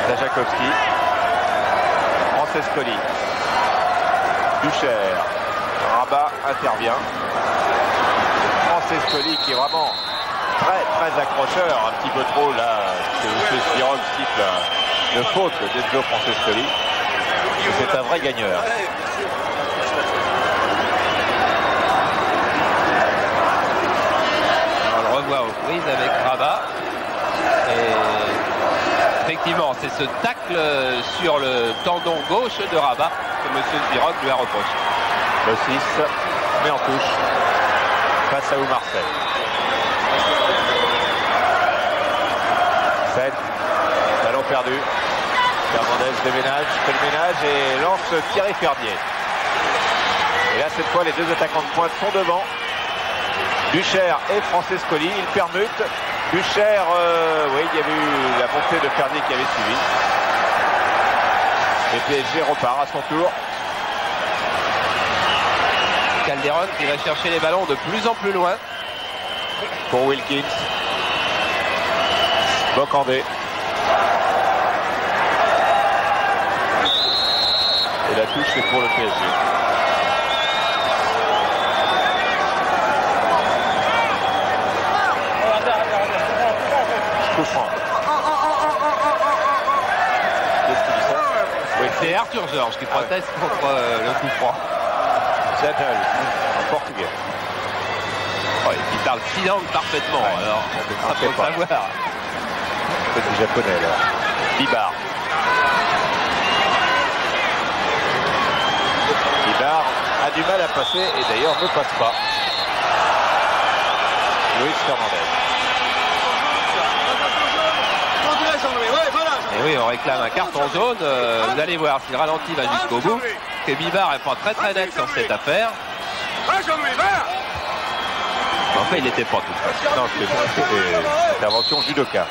Zajakovski. Francescoli. Ducher. Rabat intervient. Francescoli qui est vraiment très accrocheur, un petit peu trop là, que M. Spirol siffle une faute d'Enzo Francescoli. C'est un vrai gagneur. prise avec Rabat. Et effectivement, c'est ce tacle sur le tendon gauche de Rabat que M. Zbirock lui a reproché. Le 6 met en touche face à Marseille. 7, ballon perdu. Fernandez déménage, fait le ménage et lance Thierry Fernier. Et là, cette fois, les deux attaquants de pointe sont devant. Bucher et Francescoli, ils permutent. Bucher, oui, il y avait eu la montée de Fernier qui avait suivi. Et PSG repart à son tour. Calderon qui va chercher les ballons de plus en plus loin. Pour Wilkins. Bocandé. Et la touche c'est pour le PSG. Coup franc. Qu'est-ce qu'il dit ça? Oui, c'est Arthur Georges qui proteste contre le coup franc. Janel, en portugais. Oh, il parle 6 langues parfaitement, Ouais. alors ça peut savoir. Petit japonais là. Bibar. Bibar a du mal à passer et d'ailleurs ne passe pas. Luis Fernandez. Et oui, on réclame un carton jaune. Vous allez voir si le ralenti va jusqu'au bout. Que Bibar est pas très net sur cette affaire. Enfin, il n'était pas tout près. Non, c'était intervention judoka.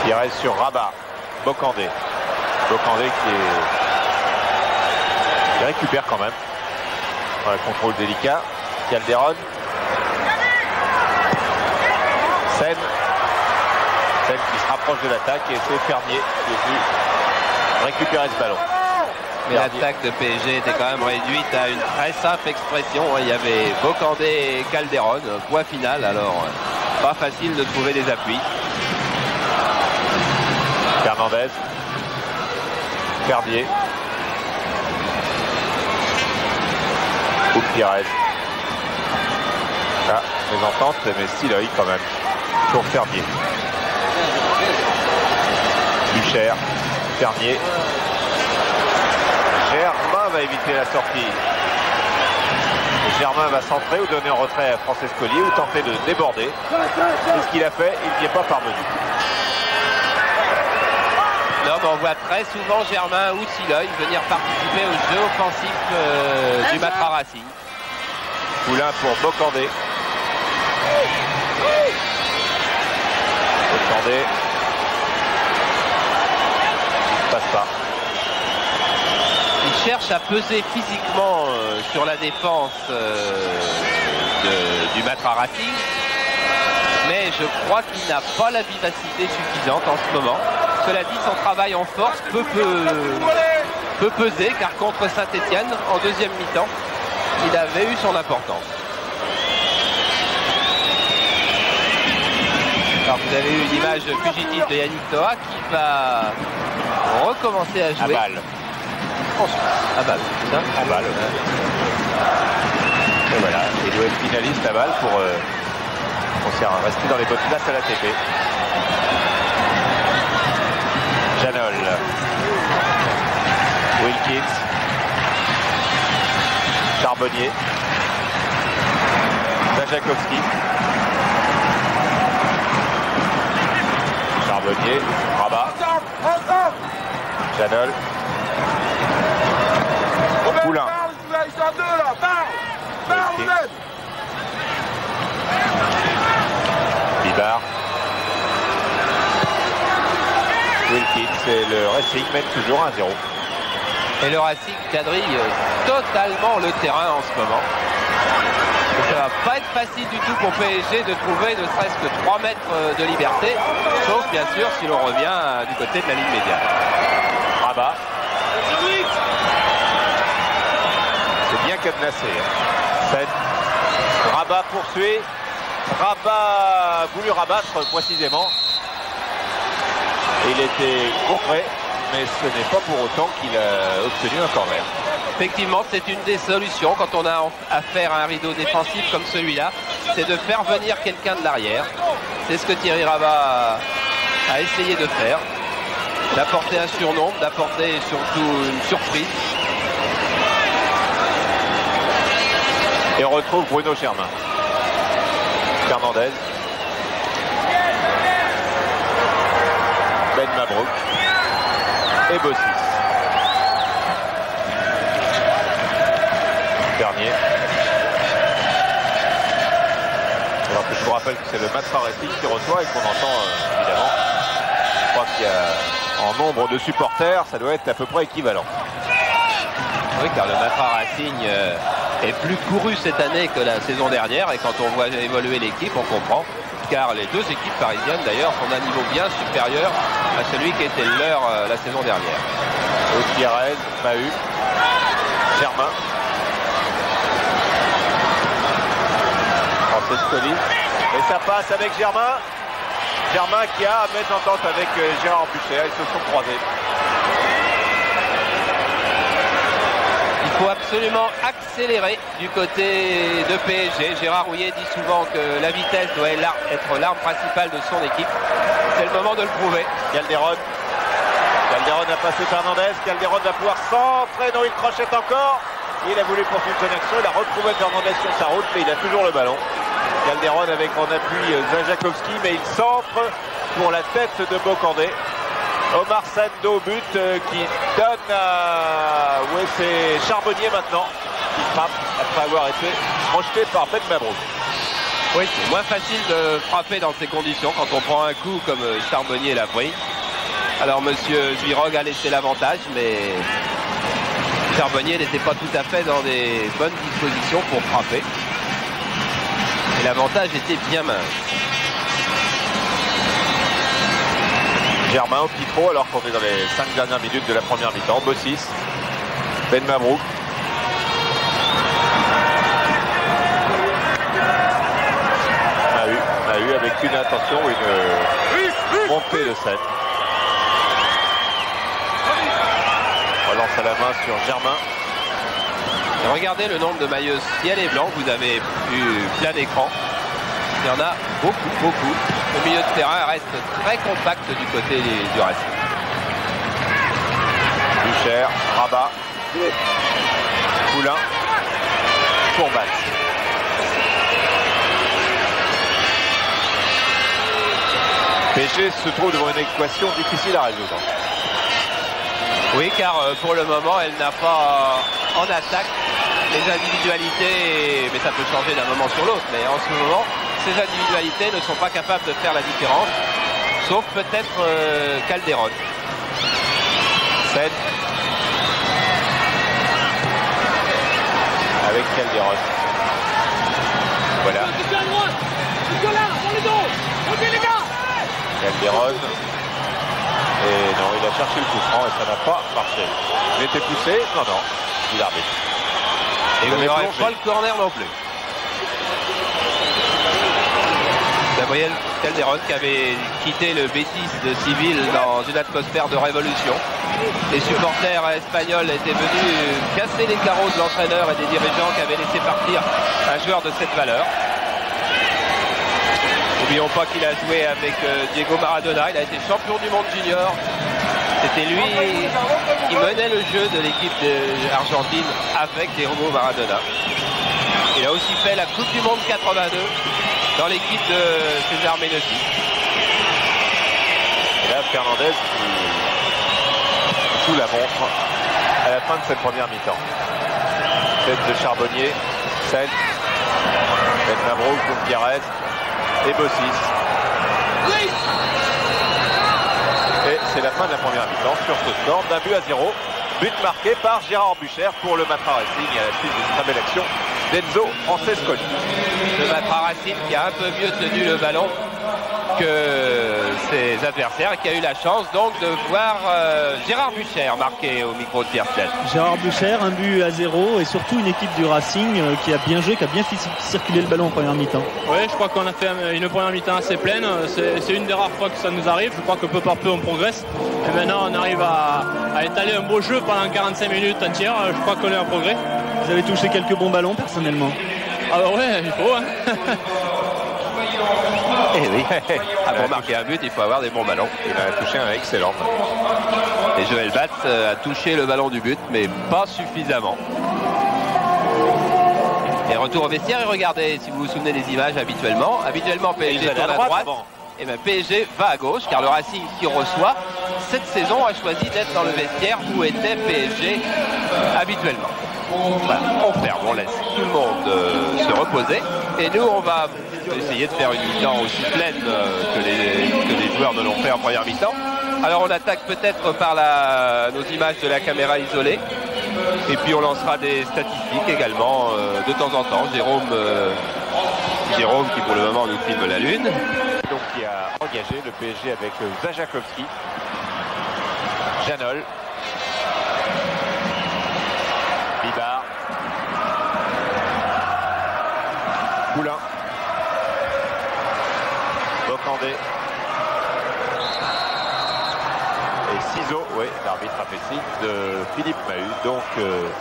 Il reste sur Rabat. Bocandé. Bocandé qui récupère quand même. Un contrôle délicat. Calderon. Sen qui se rapproche de l'attaque et c'est Fernier qui est venu récupérer ce ballon. Mais l'attaque de PSG était quand même réduite à une très simple expression. Il y avait Bocandé et Calderon. Point final, alors pas facile de trouver des appuis. Fernandez. Fernier. Gutiérrez. Ah, les ententes, mais Siloy quand même. Pour Fernier. Bucher. Fernier. Germain va éviter la sortie. Germain va centrer ou donner en retrait à Francescoli ou tenter de déborder. C'est ce qu'il a fait, il n'y est pas parvenu. Non, mais on voit très souvent Germain ou Siloy venir participer au jeu offensif du Matra Racing. Poulain pour Bocandé. Bocandé. Il ne passe pas. Il cherche à peser physiquement sur la défense du Matra Racing. Mais je crois qu'il n'a pas la vivacité suffisante en ce moment. Cela dit, son travail en force peut peser, car contre Saint-Etienne, en deuxième mi-temps, il avait eu son importance. Alors vous avez eu l'image fugitive de Yannick Noah qui va recommencer à jouer. À balle. À balle, c'est ça ? À balle. Et voilà, il doit être finaliste à balle pour rester dans les bonnes places à l'ATP. Janol. Wilkins. Charbonnier. Zajakowski. Charbonnier. Rabat. Janol. Poulain. Bibar. Wilkins et le Racing mène toujours 1-0. Et le Racing quadrille totalement le terrain en ce moment. Et ça va pas être facile du tout pour PSG de trouver ne serait-ce que 3 mètres de liberté, sauf bien sûr si l'on revient du côté de la ligne médiane. Rabat. C'est bien cadenassé. Sen. Rabat poursuit. Rabat a voulu rabattre précisément. Et il était contré. mais ce n'est pas pour autant qu'il a obtenu un corner. Effectivement, c'est une des solutions quand on a affaire à un rideau défensif comme celui-là, c'est de faire venir quelqu'un de l'arrière. C'est ce que Thierry Rabat a essayé de faire, d'apporter un surnombre, d'apporter surtout une surprise. Et on retrouve Bruno Germain. Fernandez. Ben Mabrouk. Et Bossis. Dernier. Alors que je vous rappelle que c'est le Matra Racing qui reçoit et qu'on entend évidemment. Je crois qu'il y a en nombre de supporters, ça doit être à peu près équivalent. Oui, car le Matra Racing est plus couru cette année que la saison dernière, et quand on voit évoluer l'équipe, on comprend, car les deux équipes parisiennes d'ailleurs sont d'un niveau bien supérieur à celui qui était le leur la saison dernière. Gutiérrez, Mahut, Germain, Francescoli, et ça passe avec Germain. Germain qui a à mettre en tente avec Gérard Bucher, ils se sont croisés. Il faut absolument accélérer du côté de PSG. Gérard Houllier dit souvent que la vitesse doit être l'arme principale de son équipe. C'est le moment de le prouver. Calderon a passé Fernandez. Calderon va pouvoir centrer. Non, il crochette encore. Il a voulu poursuivre son action. Il a retrouvé Fernandez sur sa route, mais il a toujours le ballon. Calderon avec en appui Zajakovski, mais il centre pour la tête de Bocandé. Omar Sando au but qui donne à... Oui, c'est Charbonnier maintenant qui frappe après avoir été projeté par Ben Mabrouk. Oui, c'est moins facile de frapper dans ces conditions quand on prend un coup comme Charbonnier l'a pris. Alors monsieur Zvirog a laissé l'avantage, mais Charbonnier n'était pas tout à fait dans des bonnes dispositions pour frapper. Et l'avantage était bien mince. Germain au petit trot alors qu'on est dans les 5 dernières minutes de la première mi-temps. Bossis, Ben Mabrouk. Mahut avec une attention, une montée de scène. Relance à la main sur Germain. Et regardez le nombre de maillots ciel et blanc, vous avez eu plein d'écran. Il y en a beaucoup. Le milieu de terrain reste très compact du côté du reste. Bucher, Rabat, Poulain, Courbas. PSG se trouve devant une équation difficile à résoudre. Oui, car pour le moment, elle n'a pas en attaque les individualités, mais ça peut changer d'un moment sur l'autre. Mais en ce moment, ces individualités ne sont pas capables de faire la différence, sauf peut-être Calderon. Scène avec Calderon. Voilà. Calderon. Et non, il a cherché le coup franc et ça n'a pas marché. Il était poussé. Non, dit l'arbitre. Et il n'y aurait pas le corner non plus. Gabriel Calderon qui avait quitté le Betis de Séville dans une atmosphère de révolution. Les supporters espagnols étaient venus casser les carreaux de l'entraîneur et des dirigeants qui avaient laissé partir un joueur de cette valeur. N'oublions pas qu'il a joué avec Diego Maradona, il a été champion du monde junior. C'était lui qui menait le jeu de l'équipe d'Argentine avec Diego Maradona. Il a aussi fait la Coupe du Monde 82 dans l'équipe de César Menotti. Et là, Fernandez qui joue la montre à la fin de cette première mi-temps. Tête de Charbonnier, Sen, Ben Mabrouk, Gutiérrez et Bossis. Et c'est la fin de la première mi-temps sur ce score d'un but à 0. But marqué par Gérard Bucher pour le Matra Racing à la suite d'une très belle action d'Enzo Francescoli. Le Matra Racing qui a un peu mieux tenu le ballon que ses adversaires et qui a eu la chance donc de voir Gérard Bucher marquer au micro de Pierre Stett. Gérard Bucher, 1-0 et surtout une équipe du Racing qui a bien joué, qui a bien fait circuler le ballon en première mi-temps. Oui, je crois qu'on a fait une première mi-temps assez pleine. C'est une des rares fois que ça nous arrive. Je crois que peu par peu on progresse. Et maintenant on arrive à étaler un beau jeu pendant 45 minutes entières. Je crois qu'on est en progrès. Vous avez touché quelques bons ballons personnellement? Ah bah ouais, il faut. Hein. Eh oui, pour marquer un but, il faut avoir des bons ballons. Il a touché un excellent. Et Joël Batz a touché le ballon du but, mais pas suffisamment. Et retour au vestiaire, et regardez, si vous vous souvenez des images habituellement. Habituellement, PSG tourne à droite. Et bien PSG va à gauche, car le Racing qui reçoit, cette saison, a choisi d'être dans le vestiaire où était PSG habituellement. Voilà, on ferme, on laisse tout le monde se reposer. Et nous, on va essayer de faire une mi-temps aussi pleine que les joueurs ne l'ont fait en première mi-temps. Alors on attaque peut-être par nos images de la caméra isolée. Et puis on lancera des statistiques également de temps en temps. Jérôme qui pour le moment nous filme la lune. Donc qui a engagé le PSG avec Zajakovski, Janol, Bibard, Poulain, Bocandé et ciseaux, oui, l'arbitre a fait signe de Philippe Mahut. Donc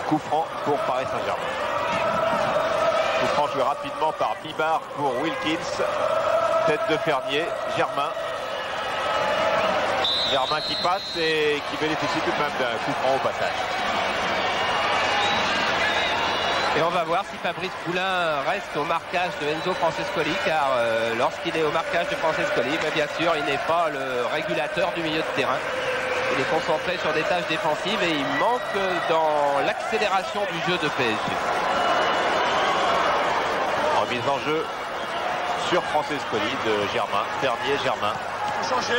coup franc pour Paris Saint-Germain. Coup franc joué rapidement par Bibard pour Wilkins. Tête de Fernier, Germain. Germain qui passe et qui bénéficie tout de même d'un coup franc au passage. Et on va voir si Fabrice Poulain reste au marquage de Enzo Francescoli, car lorsqu'il est au marquage de Francescoli, bien sûr, il n'est pas le régulateur du milieu de terrain. Il est concentré sur des tâches défensives et il manque dans l'accélération du jeu de PSG. Remise en jeu sur Francescoli de Germain. Fernier, Germain. Faut changer.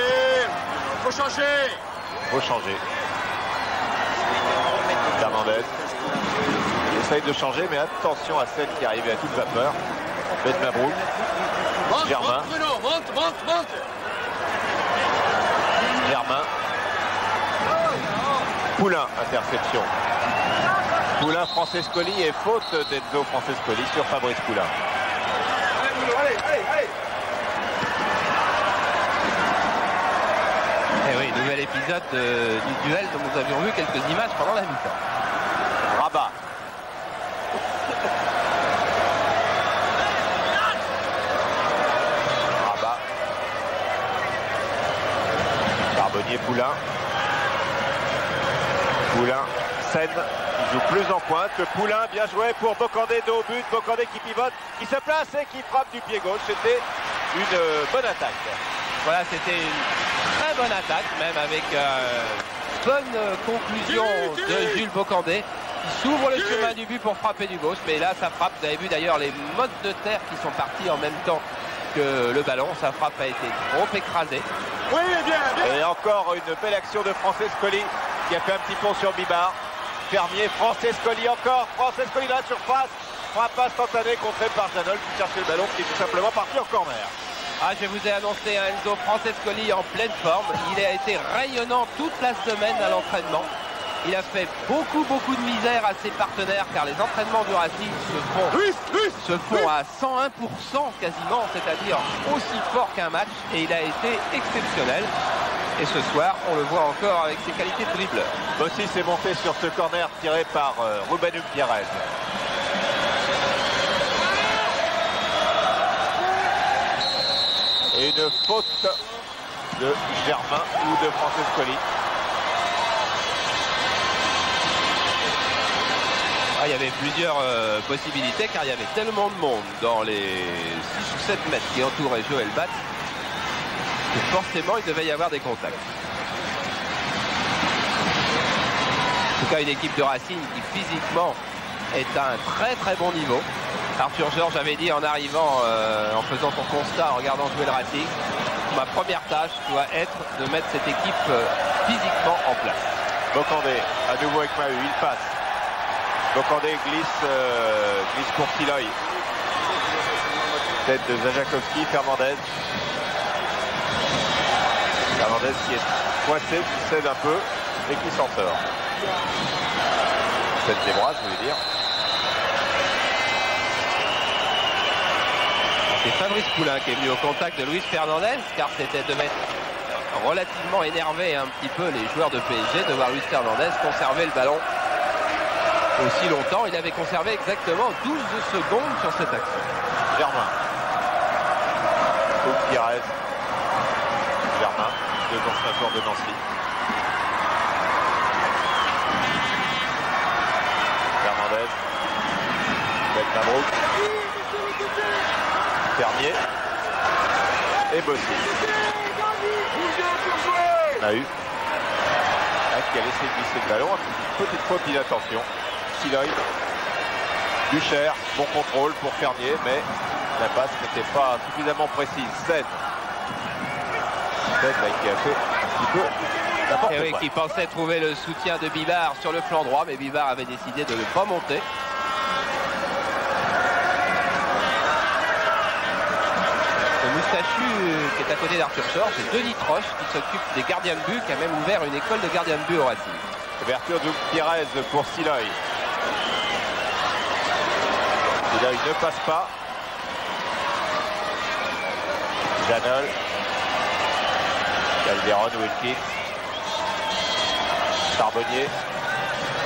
Faut changer. Faut changer. Fernandez. Il essaye de changer, mais attention à celle qui est arrivée à toute vapeur. Ben Mabrouk. Germain. Monte. Germain. Poulain, interception. Poulain, Francescoli et faute d'Enzo Francescoli sur Fabrice Poulain. Et oui, nouvel épisode du duel dont nous avions vu quelques images pendant la mi-temps. Rabat. Rabat. Charbonnier, Poulain. Poulain, Seine, qui joue plus en pointe. Poulain, bien joué pour Bocandé, dos au but. Bocandé qui pivote, qui se place et qui frappe du pied gauche. C'était une bonne attaque. Voilà, c'était une très bonne attaque, même avec bonne conclusion de Jules Bocandé, qui s'ouvre le chemin du but pour frapper du gauche. Mais là, ça frappe. Vous avez vu d'ailleurs les mottes de terre qui sont partis en même temps que le ballon. Sa frappe a été trop écrasée. Oui, bien. Et encore une belle action de Francescoli qui a fait un petit pont sur Bibard. Fermier, Francescoli encore. Francescoli dans la surface. Frappe instantanée contrée par Janol qui cherchait le ballon, qui est tout simplement parti en corner. Ah, je vous ai annoncé un Enzo Francescoli en pleine forme. Il a été rayonnant toute la semaine à l'entraînement. Il a fait beaucoup de misère à ses partenaires, car les entraînements du Racing se font à 101% quasiment, c'est-à-dire aussi fort qu'un match, et il a été exceptionnel. Et ce soir, on le voit encore avec ses qualités de dribbleur. Bossi s'est monté sur ce corner tiré par Ruben Gutiérrez. Et une faute de Germain ou de Francescoli. Ah, il y avait plusieurs possibilités, car il y avait tellement de monde dans les 6 ou 7 mètres qui entouraient Joël Batz que forcément il devait y avoir des contacts. En tout cas, une équipe de Racing qui physiquement est à un très bon niveau. Arthur Georges avait dit en arrivant, en faisant son constat, en regardant jouer le Racing, ma première tâche doit être de mettre cette équipe physiquement en place. Bocandé, à nouveau avec Mahut, il passe. Bocandé glisse pour Tiloy. Tête de Zajakovski, Fernandez. Fernandez qui est coincé, qui cède un peu et qui s'en sort. Cède des bras, je voulais dire. C'est Fabrice Poulain qui est venu au contact de Luis Fernandez, car c'était de mettre relativement énervé un petit peu les joueurs de PSG de voir Luis Fernandez conserver le ballon aussi longtemps. Il avait conservé exactement 12 secondes sur cette action. Germain. Pires. Germain, deux anciens joueurs de Nancy. Fernandez. Ben Mabrouk. Fermier. Et Bossy. Mahut. Qui a laissé glisser le ballon. Petite faute d'inattention. Siloy. Bucher. Bon contrôle pour Fermier, mais la passe n'était pas suffisamment précise. Sen qui a fait un petit peu n'importe quoi. Qui pensait trouver le soutien de Bibard sur le flanc droit, mais Bibard avait décidé de ne pas monter. Le moustachu qui est à côté d'Arthur Shore, c'est Denis Troche qui s'occupe des gardiens de but, qui a même ouvert une école de gardiens de but au Racing. Ouverture de Pires pour Siloy. Siloy ne passe pas. Janol. Calderon, Wilkins. Charbonnier.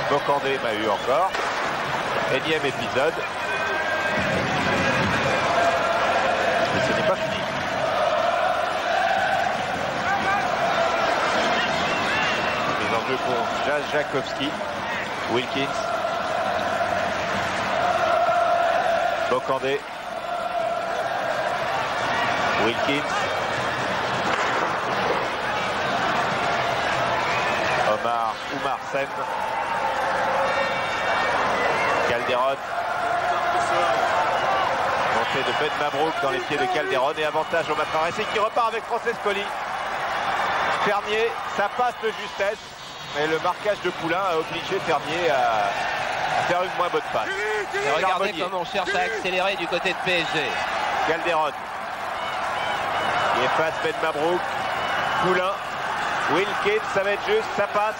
Bocandé, Mahut encore. Énième épisode. Mais ce n'est pas fini. Mise en jeu pour Jajakowski. Wilkins. Bocandé. Wilkins. Oumar Sen. Calderon. Montée de Ben Mabrouk dans les pieds de Calderon et avantage au Matra Racing qui repart avec Francescoli. Fermier, ça passe de justesse, mais le marquage de Poulain a obligé Fermier à faire une moins bonne passe. Et regardez comme on cherche à accélérer du côté de PSG. Calderon. Il efface Ben Mabrouk. Poulain. Wilkins, ça va être juste, ça passe.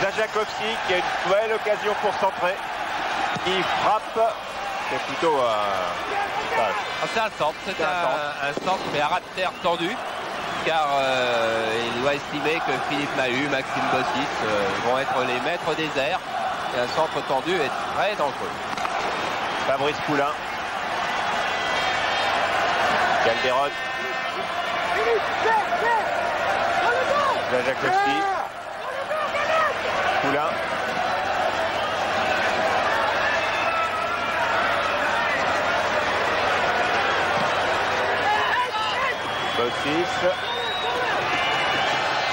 Jajakowski qui a une belle occasion pour centrer. Il frappe. C'est plutôt c'est un centre, c'est un centre, mais à ras de terre tendu. Car il doit estimer que Philippe Mahut, Maxime Bossis vont être les maîtres des airs. Et un centre tendu est très dangereux. Fabrice Poulain. Calderon. Jajakowski. Poulain.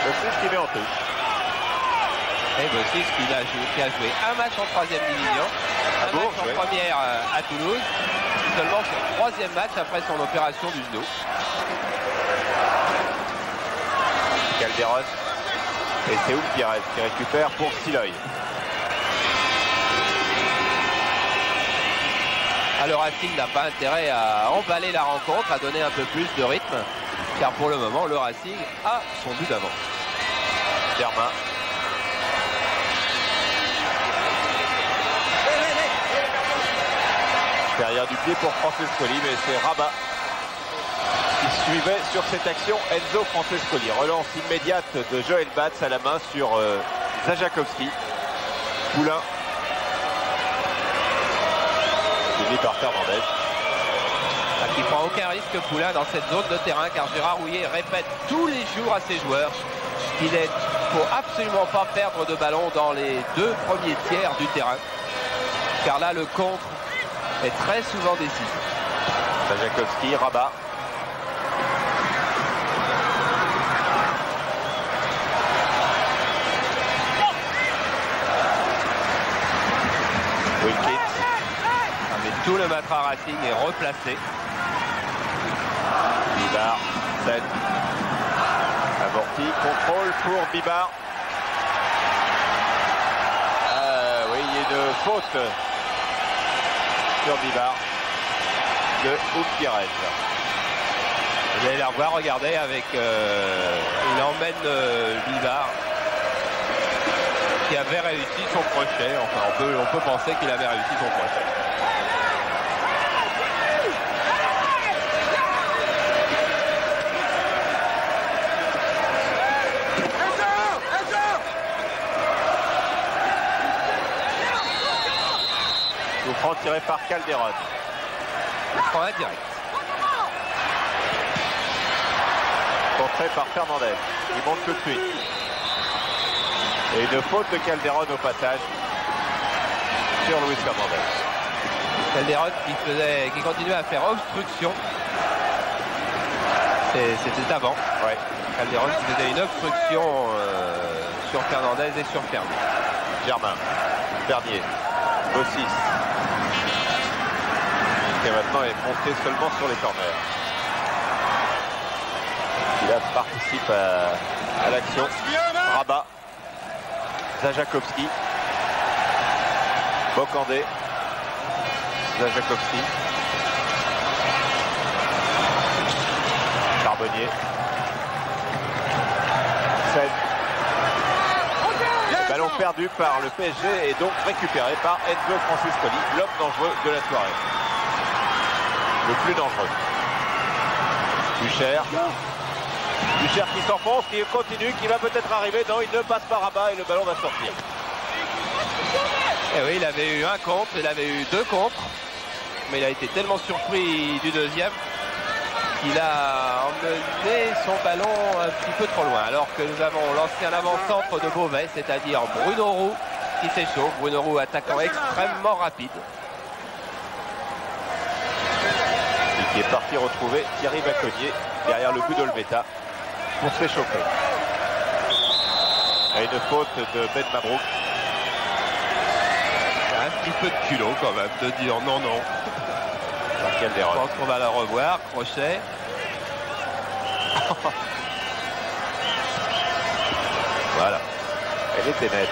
Bossis qui met en touche. Et Bossis qui a joué un match en 3e division, un match en première à Toulouse, seulement son 3e match après son opération du genou. Calderon. Et c'est Pires qui récupère pour Siloy. Alors Racing n'a pas intérêt à emballer la rencontre, à donner un peu plus de rythme, car pour le moment le Racing a son but d'avance. Germain. Derrière du pied pour Francescoli, mais c'est Rabat qui suivait sur cette action. Enzo Francescoli. Relance immédiate de Joël Batz à la main sur Jajakowski. Poulain. Suivi par Fernandez. Qui prend aucun risque Poulain dans cette zone de terrain, car Gérard Houllier répète tous les jours à ses joueurs qu'il ne faut absolument pas perdre de ballon dans les 2 premiers tiers du terrain, car là le contre est très souvent décisif. Jajakowski, Rabat. Wilkins. Mais tout le Matra Racing est replacé. Bibard, Sen. Avorti, contrôle pour Bibard. Oui, il y a une faute sur Bibard de Pires. Vous allez la revoir, regardez, avec il emmène Bivard qui avait réussi son crochet. Enfin, on peut penser qu'il avait réussi son crochet. Coup franc tiré par Calderon. Coup franc direct. Contré par Fernandez. Il monte tout de suite. Et une faute de Calderon au passage sur Luis Fernandez. Calderon qui continuait à faire obstruction. C'était avant. Ouais. Calderon qui faisait une obstruction sur Fernandez et sur Fermi. Germain. Bernier. Bossis. Qui maintenant est monté seulement sur les corners. Il participe à l'action. Rabat. Zajakovski. Bokandé. Zajakovski. Charbonnier. Sen. Ballon perdu par le PSG et donc récupéré par Enzo Francescoli, l'homme dangereux de la soirée. Le plus dangereux. Bucher. Bucher qui s'enfonce, qui continue, qui va peut-être arriver. Non, il ne passe pas Rabat et le ballon va sortir. Et oui, il avait eu un contre, il avait eu 2 contre. Mais il a été tellement surpris du deuxième qu'il a emmené son ballon un petit peu trop loin. Alors que nous avons lancé un avant-centre de Beauvais, c'est-à-dire Bruno Roux qui s'échauffe. Bruno Roux, attaquant extrêmement rapide. Et qui est parti retrouver Thierry Baconnier derrière le but d'Olmeta pour s'échauffer. Et une faute de Ben Mabrouk. Un petit peu de culot quand même de dire non. Je pense qu'on va la revoir. Crochet. Voilà. Elle était nette.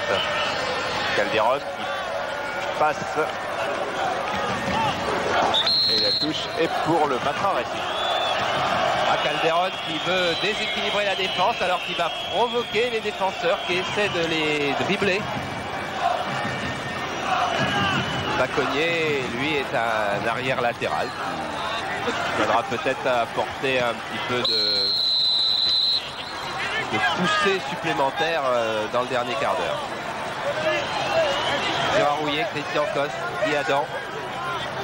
Calderon qui passe. Et la touche est pour le Matra Racing. Calderon qui veut déséquilibrer la défense alors qu'il va provoquer les défenseurs qui essaient de les dribbler. Baconnier, lui, est un arrière latéral qui viendra peut-être apporter un petit peu de poussée supplémentaire dans le dernier quart d'heure. Gérard Rouillet, Christian Coste, Guy Adam,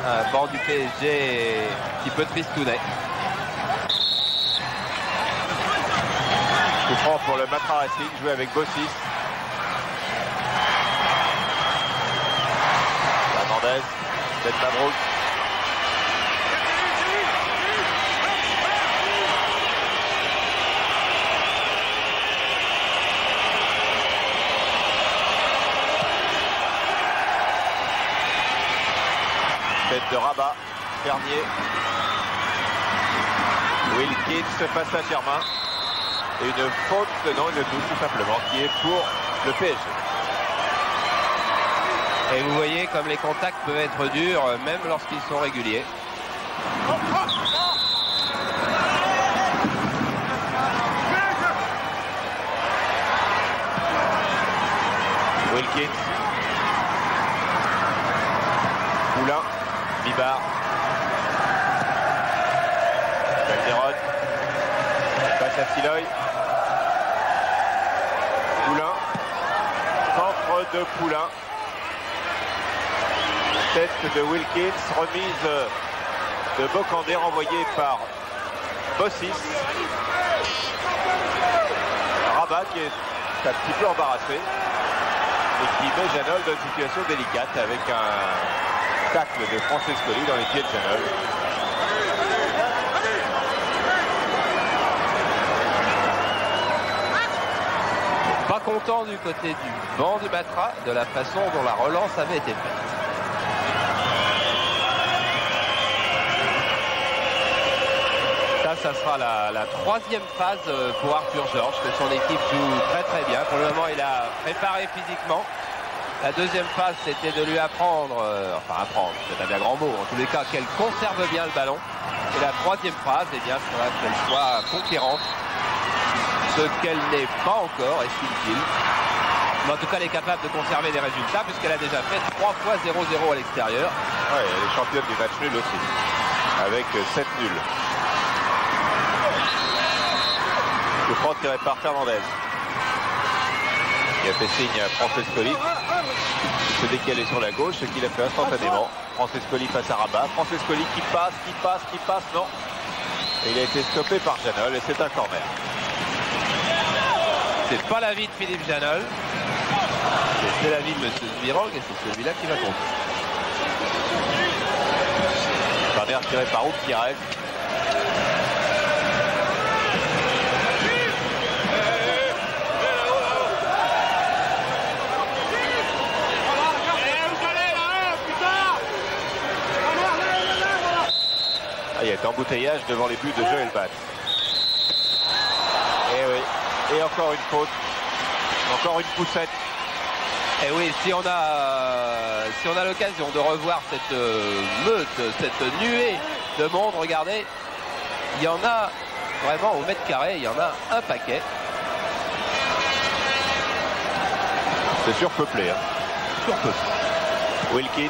un banc du PSG un petit peu tristounet. Coup franc pour le Matra Racing, joué avec Bossis. Fernandez, Ben Mabrouk. Tête de Rabat, Bernier. Wilkins face à Germain. Et une faute, non, une touche tout simplement, qui est pour le PSG. Et vous voyez comme les contacts peuvent être durs, même lorsqu'ils sont réguliers. Wilkins. Poulain. Bibard. Calderon. Passe à Siloy. Poulain. Centre de Poulain. Tête de Wilkins. Remise de Bokandé renvoyée par Bossis. Rabat qui est un petit peu embarrassé et qui met Janol dans une situation délicate avec un tacle de Francescoli dans les pieds de Janol. Pas content du côté du banc du Matra de la façon dont la relance avait été faite. Ça sera la troisième phase pour Arthur Georges, que son équipe joue très très bien. Pour le moment, il a préparé physiquement. La deuxième phase, c'était de lui apprendre, c'est un bien grand mot, en tous les cas, qu'elle conserve bien le ballon. Et la troisième phrase, eh bien, sera qu'elle soit conquérante. Ce qu'elle n'est pas encore, estime-t-il. Mais en tout cas, elle est capable de conserver des résultats puisqu'elle a déjà fait 3 fois 0-0 à l'extérieur. Ouais, elle est championne du match nul aussi, avec 7 nuls. Le franc tiré par Fernandez. Il a fait signe à Francescoli. Il s'est décalé sur la gauche, ce qu'il a fait instantanément. Francescoli face à Rabat. Francescoli qui passe, non. Et il a été stoppé par Janol et c'est un corner. C'est pas l'avis de Philippe Janol. C'est l'avis de M. Zvirog et c'est celui-là qui va compter. Corner tiré par Oupirez. Il y a un embouteillage devant les buts de Joël Batz. Et oui, et encore une faute, encore une poussette. Et oui, si on a l'occasion de revoir cette meute, cette nuée de monde, regardez, il y en a vraiment au mètre carré, il y en a un paquet. C'est surpeuplé. Hein. Surpeuplé. Wilkins,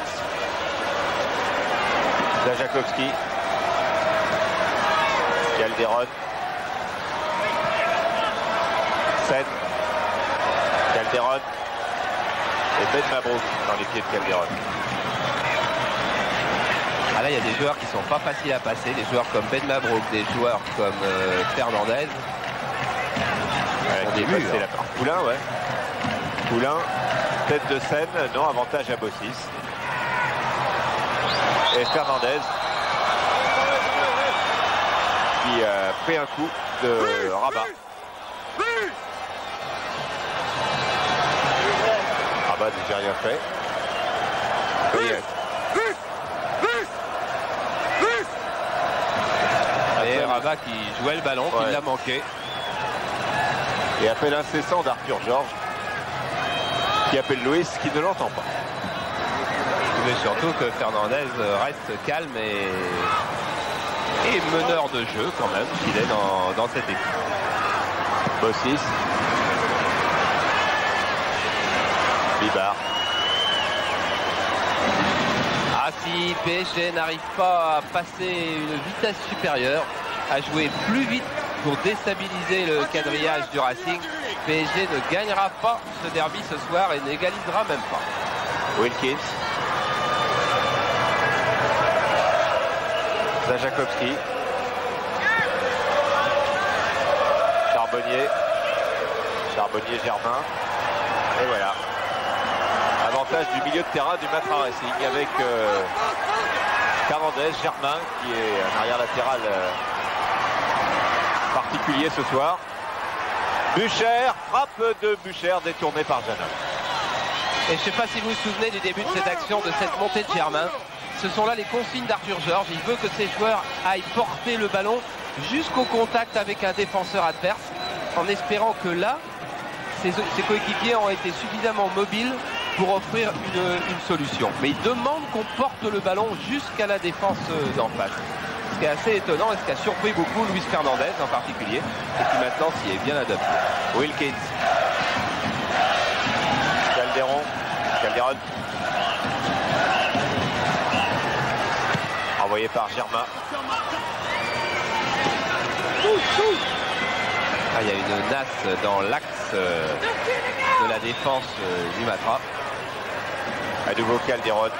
Zajakowski, Calderon, Sen, Calderon et Ben Mabrouk dans les pieds de Calderon. Ah là, il y a des joueurs qui sont pas faciles à passer, des joueurs comme Ben Mabrouk, des joueurs comme Fernandez. Au début, c'est la part Poulain, ouais. Poulain, tête de Sen, non, avantage à Bossis. Et Fernandez qui fait un coup de Rabat. Rabat n'a rien fait. Et Rabat qui jouait le ballon, qui l'a manqué. Et appel incessant d'Arthur Georges qui appelle Louis qui ne l'entend pas. Mais surtout que Fernandez reste calme et meneur de jeu quand même qu'il est dans cette équipe. Bossis. Bibar. Ah, si PSG n'arrive pas à passer une vitesse supérieure, à jouer plus vite pour déstabiliser le quadrillage du Racing, PSG ne gagnera pas ce derby ce soir et n'égalisera même pas. Wilkins. Zajakowski. Charbonnier. Charbonnier-Germain. Et voilà. Avantage du milieu de terrain du Matra Racing avec Fernandez, Germain qui est un arrière latéral particulier ce soir. Bucher, frappe de Bucher détournée par Janol. Et je ne sais pas si vous vous souvenez du début de cette action, de cette montée de Germain. Ce sont là les consignes d'Arthur Georges. Il veut que ses joueurs aillent porter le ballon jusqu'au contact avec un défenseur adverse, en espérant que là, ses coéquipiers ont été suffisamment mobiles pour offrir une solution. Mais il demande qu'on porte le ballon jusqu'à la défense d'en face. Ce qui est assez étonnant et ce qui a surpris beaucoup Luis Fernandez en particulier, et qui maintenant s'y est bien adapté. Wilkins. Calderon. Envoyé par Germain. Ah, il y a une nasse dans l'axe de la défense du Matra. À nouveau Calderon.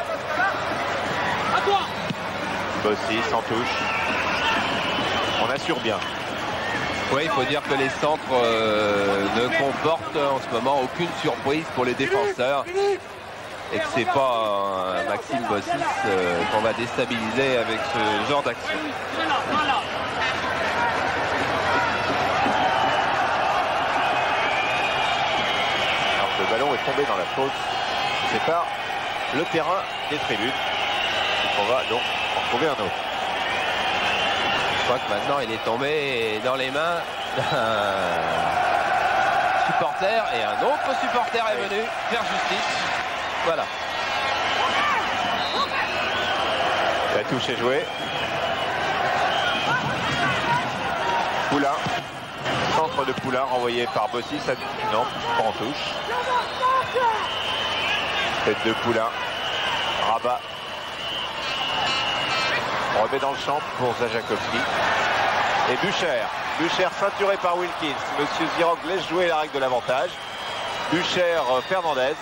Bossis en touche. On assure bien. Oui, il faut dire que les centres ne comportent en ce moment aucune surprise pour les défenseurs. Et que c'est pas Maxime Bossis qu'on va déstabiliser avec ce genre d'action. Alors que le ballon est tombé dans la fosse. C'est pas le terrain des tribunes. On va donc en trouver un autre. Je crois que maintenant il est tombé dans les mains d'un supporter et un autre supporter est venu faire justice. Voilà. La touche est jouée. Poulain. Centre de Poulain renvoyé par Bossis. Non, pas en touche. Tête de Poulain. Rabat. On remet dans le champ pour Zajakovski. Et Bucher. Bucher ceinturé par Wilkins. Monsieur Zirog laisse jouer la règle de l'avantage. Bucher, Fernandez.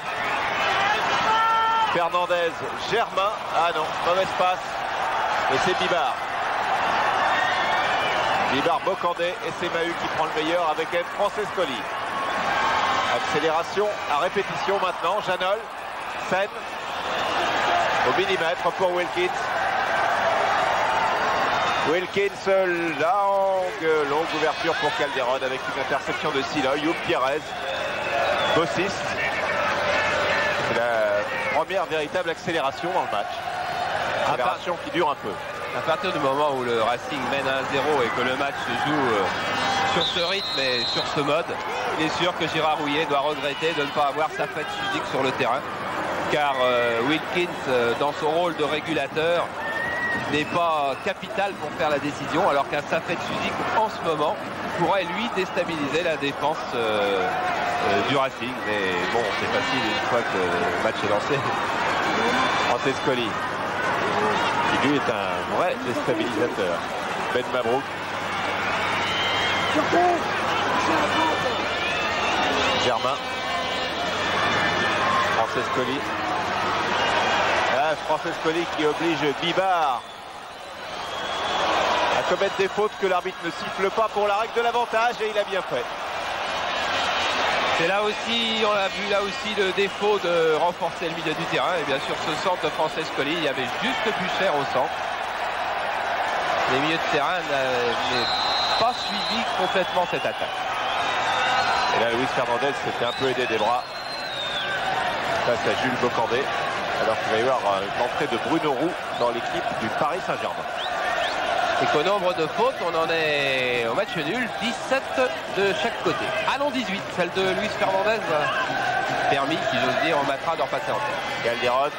Fernandez, Germain. Ah non, mauvaise passe. Et c'est Bibar. Bibar, Bocandé et c'est Mahut qui prend le meilleur avec M. Francescoli. Accélération à répétition maintenant. Janol, Sen. Au millimètre pour Wilkins. Wilkins, longue ouverture pour Calderon avec une interception de Siloy. Youb Pierrez. Bossis. C'est la première véritable accélération dans le match. Accélération qui dure un peu. À partir du moment où le Racing mène 1-0 et que le match se joue sur ce rythme et sur ce mode, il est sûr que Gérard Houllier doit regretter de ne pas avoir sa fête physique sur le terrain. Car Wilkins, dans son rôle de régulateur, n'est pas capital pour faire la décision, alors qu'un Safet physique en ce moment pourrait lui déstabiliser la défense du Racing. Mais bon, c'est facile une fois que le match est lancé. Francescoli, qui lui est un vrai déstabilisateur. Ben Mabrouk. Germain. Francescoli. Francescoli qui oblige Bibar à commettre des fautes que l'arbitre ne siffle pas pour la règle de l'avantage et il a bien fait. C'est là aussi, on a vu là aussi le défaut de renforcer le milieu du terrain et bien sûr ce centre de Francescoli, il y avait juste Bucher au centre. Les milieux de terrain n'avaient pas suivi complètement cette attaque. Et là Luis Fernandez s'était un peu aidé des bras face à Jules Bocandé. Alors qu'il va y avoir l'entrée de Bruno Roux dans l'équipe du Paris Saint-Germain. Et qu'au nombre de fautes, on en est au match nul, 17 de chaque côté. Ah non, 18, celle de Luis Fernandez, permis, si j'ose dire, on mettra d'en passer en tête. Calderon,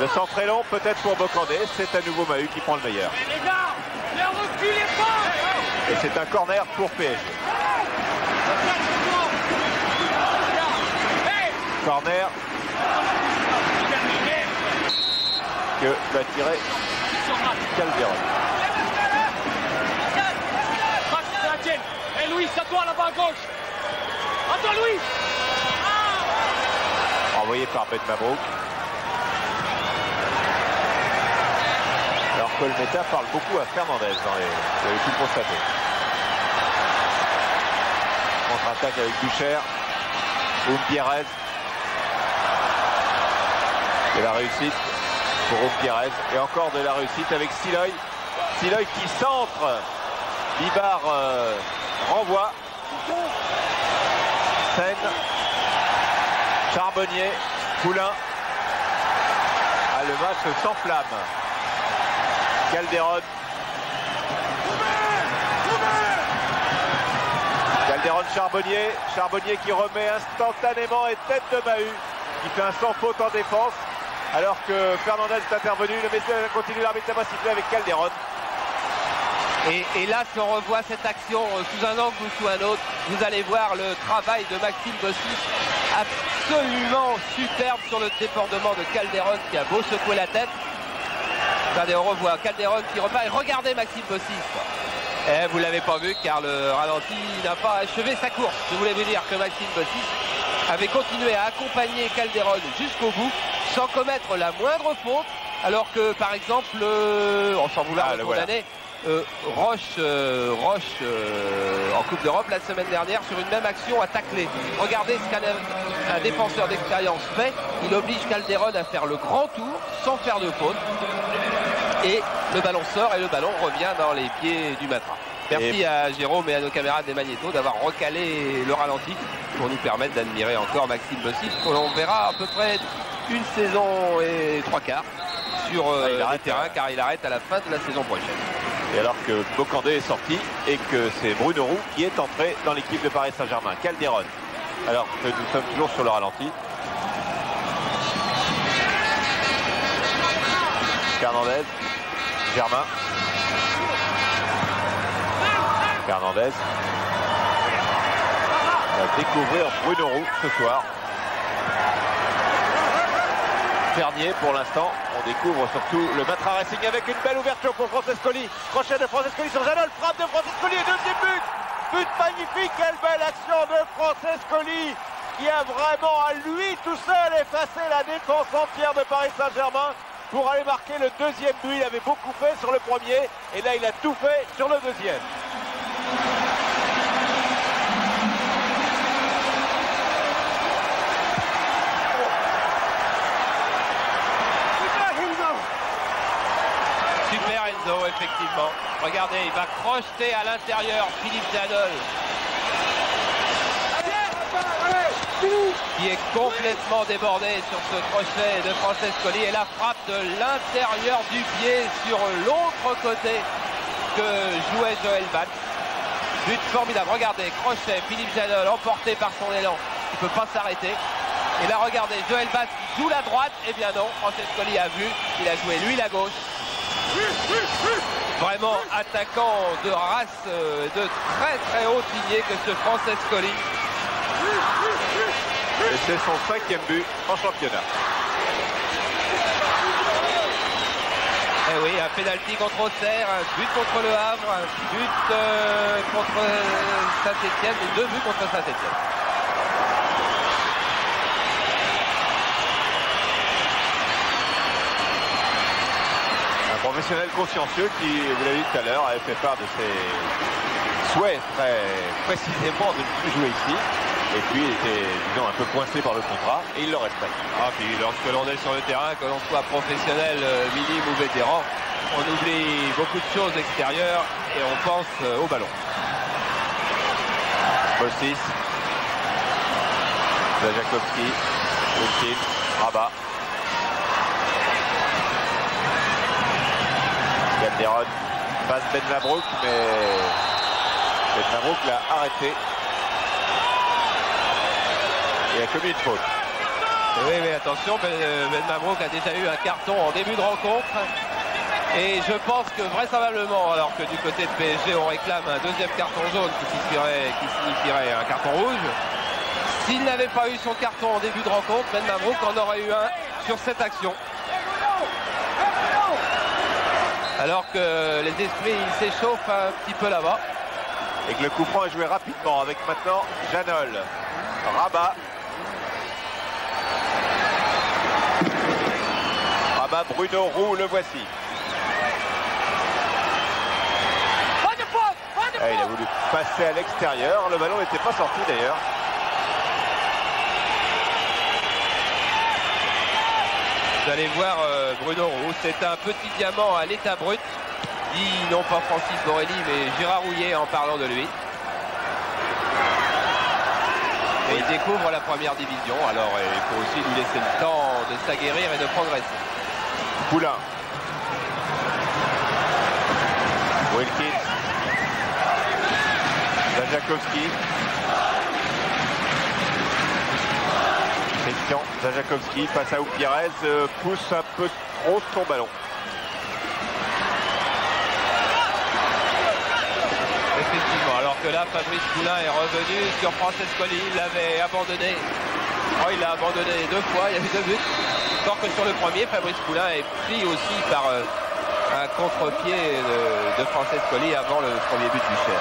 le centre est long, peut-être pour Bocandé, c'est à nouveau Mahut qui prend le meilleur. Les gars, ne reculez pas. Et c'est un corner pour PSG. Corner. Que va tirer Calderon. Et Louis, à toi là-bas à gauche. À toi Louis. Envoyé par Ben Mabrouk. Alors Colmeta parle beaucoup à Fernandez dans les... Vous avez pu le constater. Contre-attaque avec Bucher. Oum Pierrez. Et la réussite pour Oum Pierrez. Et encore de la réussite avec Siloy. Siloy qui centre. Bibar renvoie. Sen. Charbonnier. Poulain. Ah, le match s'enflamme. Calderon. Calderon Charbonnier. Charbonnier qui remet instantanément et tête de Mahut. Qui fait un sans faute en défense. Alors que Fernandez est intervenu. Le message continue, l'arbitre n'a pas sifflé avec Calderon. Et là, si on revoit cette action sous un angle ou sous un autre, vous allez voir le travail de Maxime Bossis absolument superbe sur le débordement de Calderon qui a beau secouer la tête. Regardez, on revoit Calderon qui repart et regardez Maxime Bossis. Et vous ne l'avez pas vu car le ralenti n'a pas achevé sa course. Je voulais vous dire que Maxime Bossis avait continué à accompagner Calderon jusqu'au bout sans commettre la moindre faute, alors que par exemple, sans vouloir le condamner, Roche en Coupe d'Europe la semaine dernière sur une même action a taclé. Regardez ce qu'un défenseur d'expérience fait. Il oblige Calderon à faire le grand tour sans faire de faute. Et le ballon sort et le ballon revient dans les pieds du Matra. Merci à Jérôme et à nos camarades des Magnétos d'avoir recalé le ralenti pour nous permettre d'admirer encore Maxime Bossis. On verra à peu près une saison et 3 quarts sur les terrains car il arrête à la fin de la saison prochaine. Et alors que Bocandé est sorti et que c'est Bruno Roux qui est entré dans l'équipe de Paris Saint-Germain. Calderon. Alors que nous sommes toujours sur le ralenti. Fernandez. Germain. Hernandez va découvrir Bruno Roux ce soir. Fernier pour l'instant, on découvre surtout le Matra Racing avec une belle ouverture pour Francescoli. Crochet de Francescoli sur Janol, frappe de Francescoli et deuxième but. But magnifique, quelle belle action de Francescoli qui a vraiment à lui tout seul effacé la défense entière de Paris Saint-Germain pour aller marquer le deuxième but. Il avait beaucoup fait sur le premier et là il a tout fait sur le deuxième. Super Enzo, effectivement. Regardez, il va crocheter à l'intérieur Philippe Janol, qui est complètement débordé sur ce crochet de Francescoli, et la frappe de l'intérieur du pied sur l'autre côté que jouait Joël Batz. But formidable. Regardez, crochet, Philippe Janol emporté par son élan, il ne peut pas s'arrêter. Et là, regardez, Joël Batz joue la droite. Eh bien non, Francescoli a vu, il a joué lui la gauche. Vraiment attaquant de race de très très haute lignée que ce Francescoli. Et c'est son 5e but en championnat. Eh oui, un pénalty contre Auxerre, un but contre Le Havre, un but contre Saint-Etienne et 2 buts contre Saint-Etienne. Professionnel consciencieux qui, vous l'avez dit tout à l'heure, avait fait part de ses souhaits très précisément de ne plus jouer ici. Et puis il était, disons, un peu coincé par le contrat et il le respecte. Ah, puis lorsque l'on est sur le terrain, que l'on soit professionnel, minime ou vétéran, on oublie beaucoup de choses extérieures et on pense au ballon. Bossis, Zajakowski, Wilkin, Rabat. Calderon passe Ben Mabrouk, mais Ben Mabrouk l'a arrêté. Et a commis une faute. Oui, mais attention, Ben Mabrouk a déjà eu un carton en début de rencontre. Et je pense que vraisemblablement, alors que du côté de PSG, on réclame un deuxième carton jaune qui signifierait un carton rouge. S'il n'avait pas eu son carton en début de rencontre, Ben Mabrouk en aurait eu un sur cette action. Alors que les esprits s'échauffent un petit peu là-bas. Et que le coup franc est joué rapidement avec maintenant Janol. Rabat. Rabat, Bruno Roux, le voici. Et il a voulu passer à l'extérieur. Le ballon n'était pas sorti d'ailleurs. Vous allez voir Bruno Roux, c'est un petit diamant à l'état brut, dit non pas Francis Borelli mais Gérard Rouillet en parlant de lui. Et il découvre la première division, alors il faut aussi lui laisser le temps de s'aguerrir et de progresser. Poulain. Wilkins. Zajakowski. Christian Zajakowski passe à Oupirez, pousse un peu trop son ballon. Effectivement, alors que là Fabrice Poulain est revenu sur Francescoli, il l'avait abandonné. Oh, il l'a abandonné 2 fois, il y a eu 2 buts. Encore que sur le premier, Fabrice Poulain est pris aussi par un contre-pied de Francescoli avant le premier but du Cher.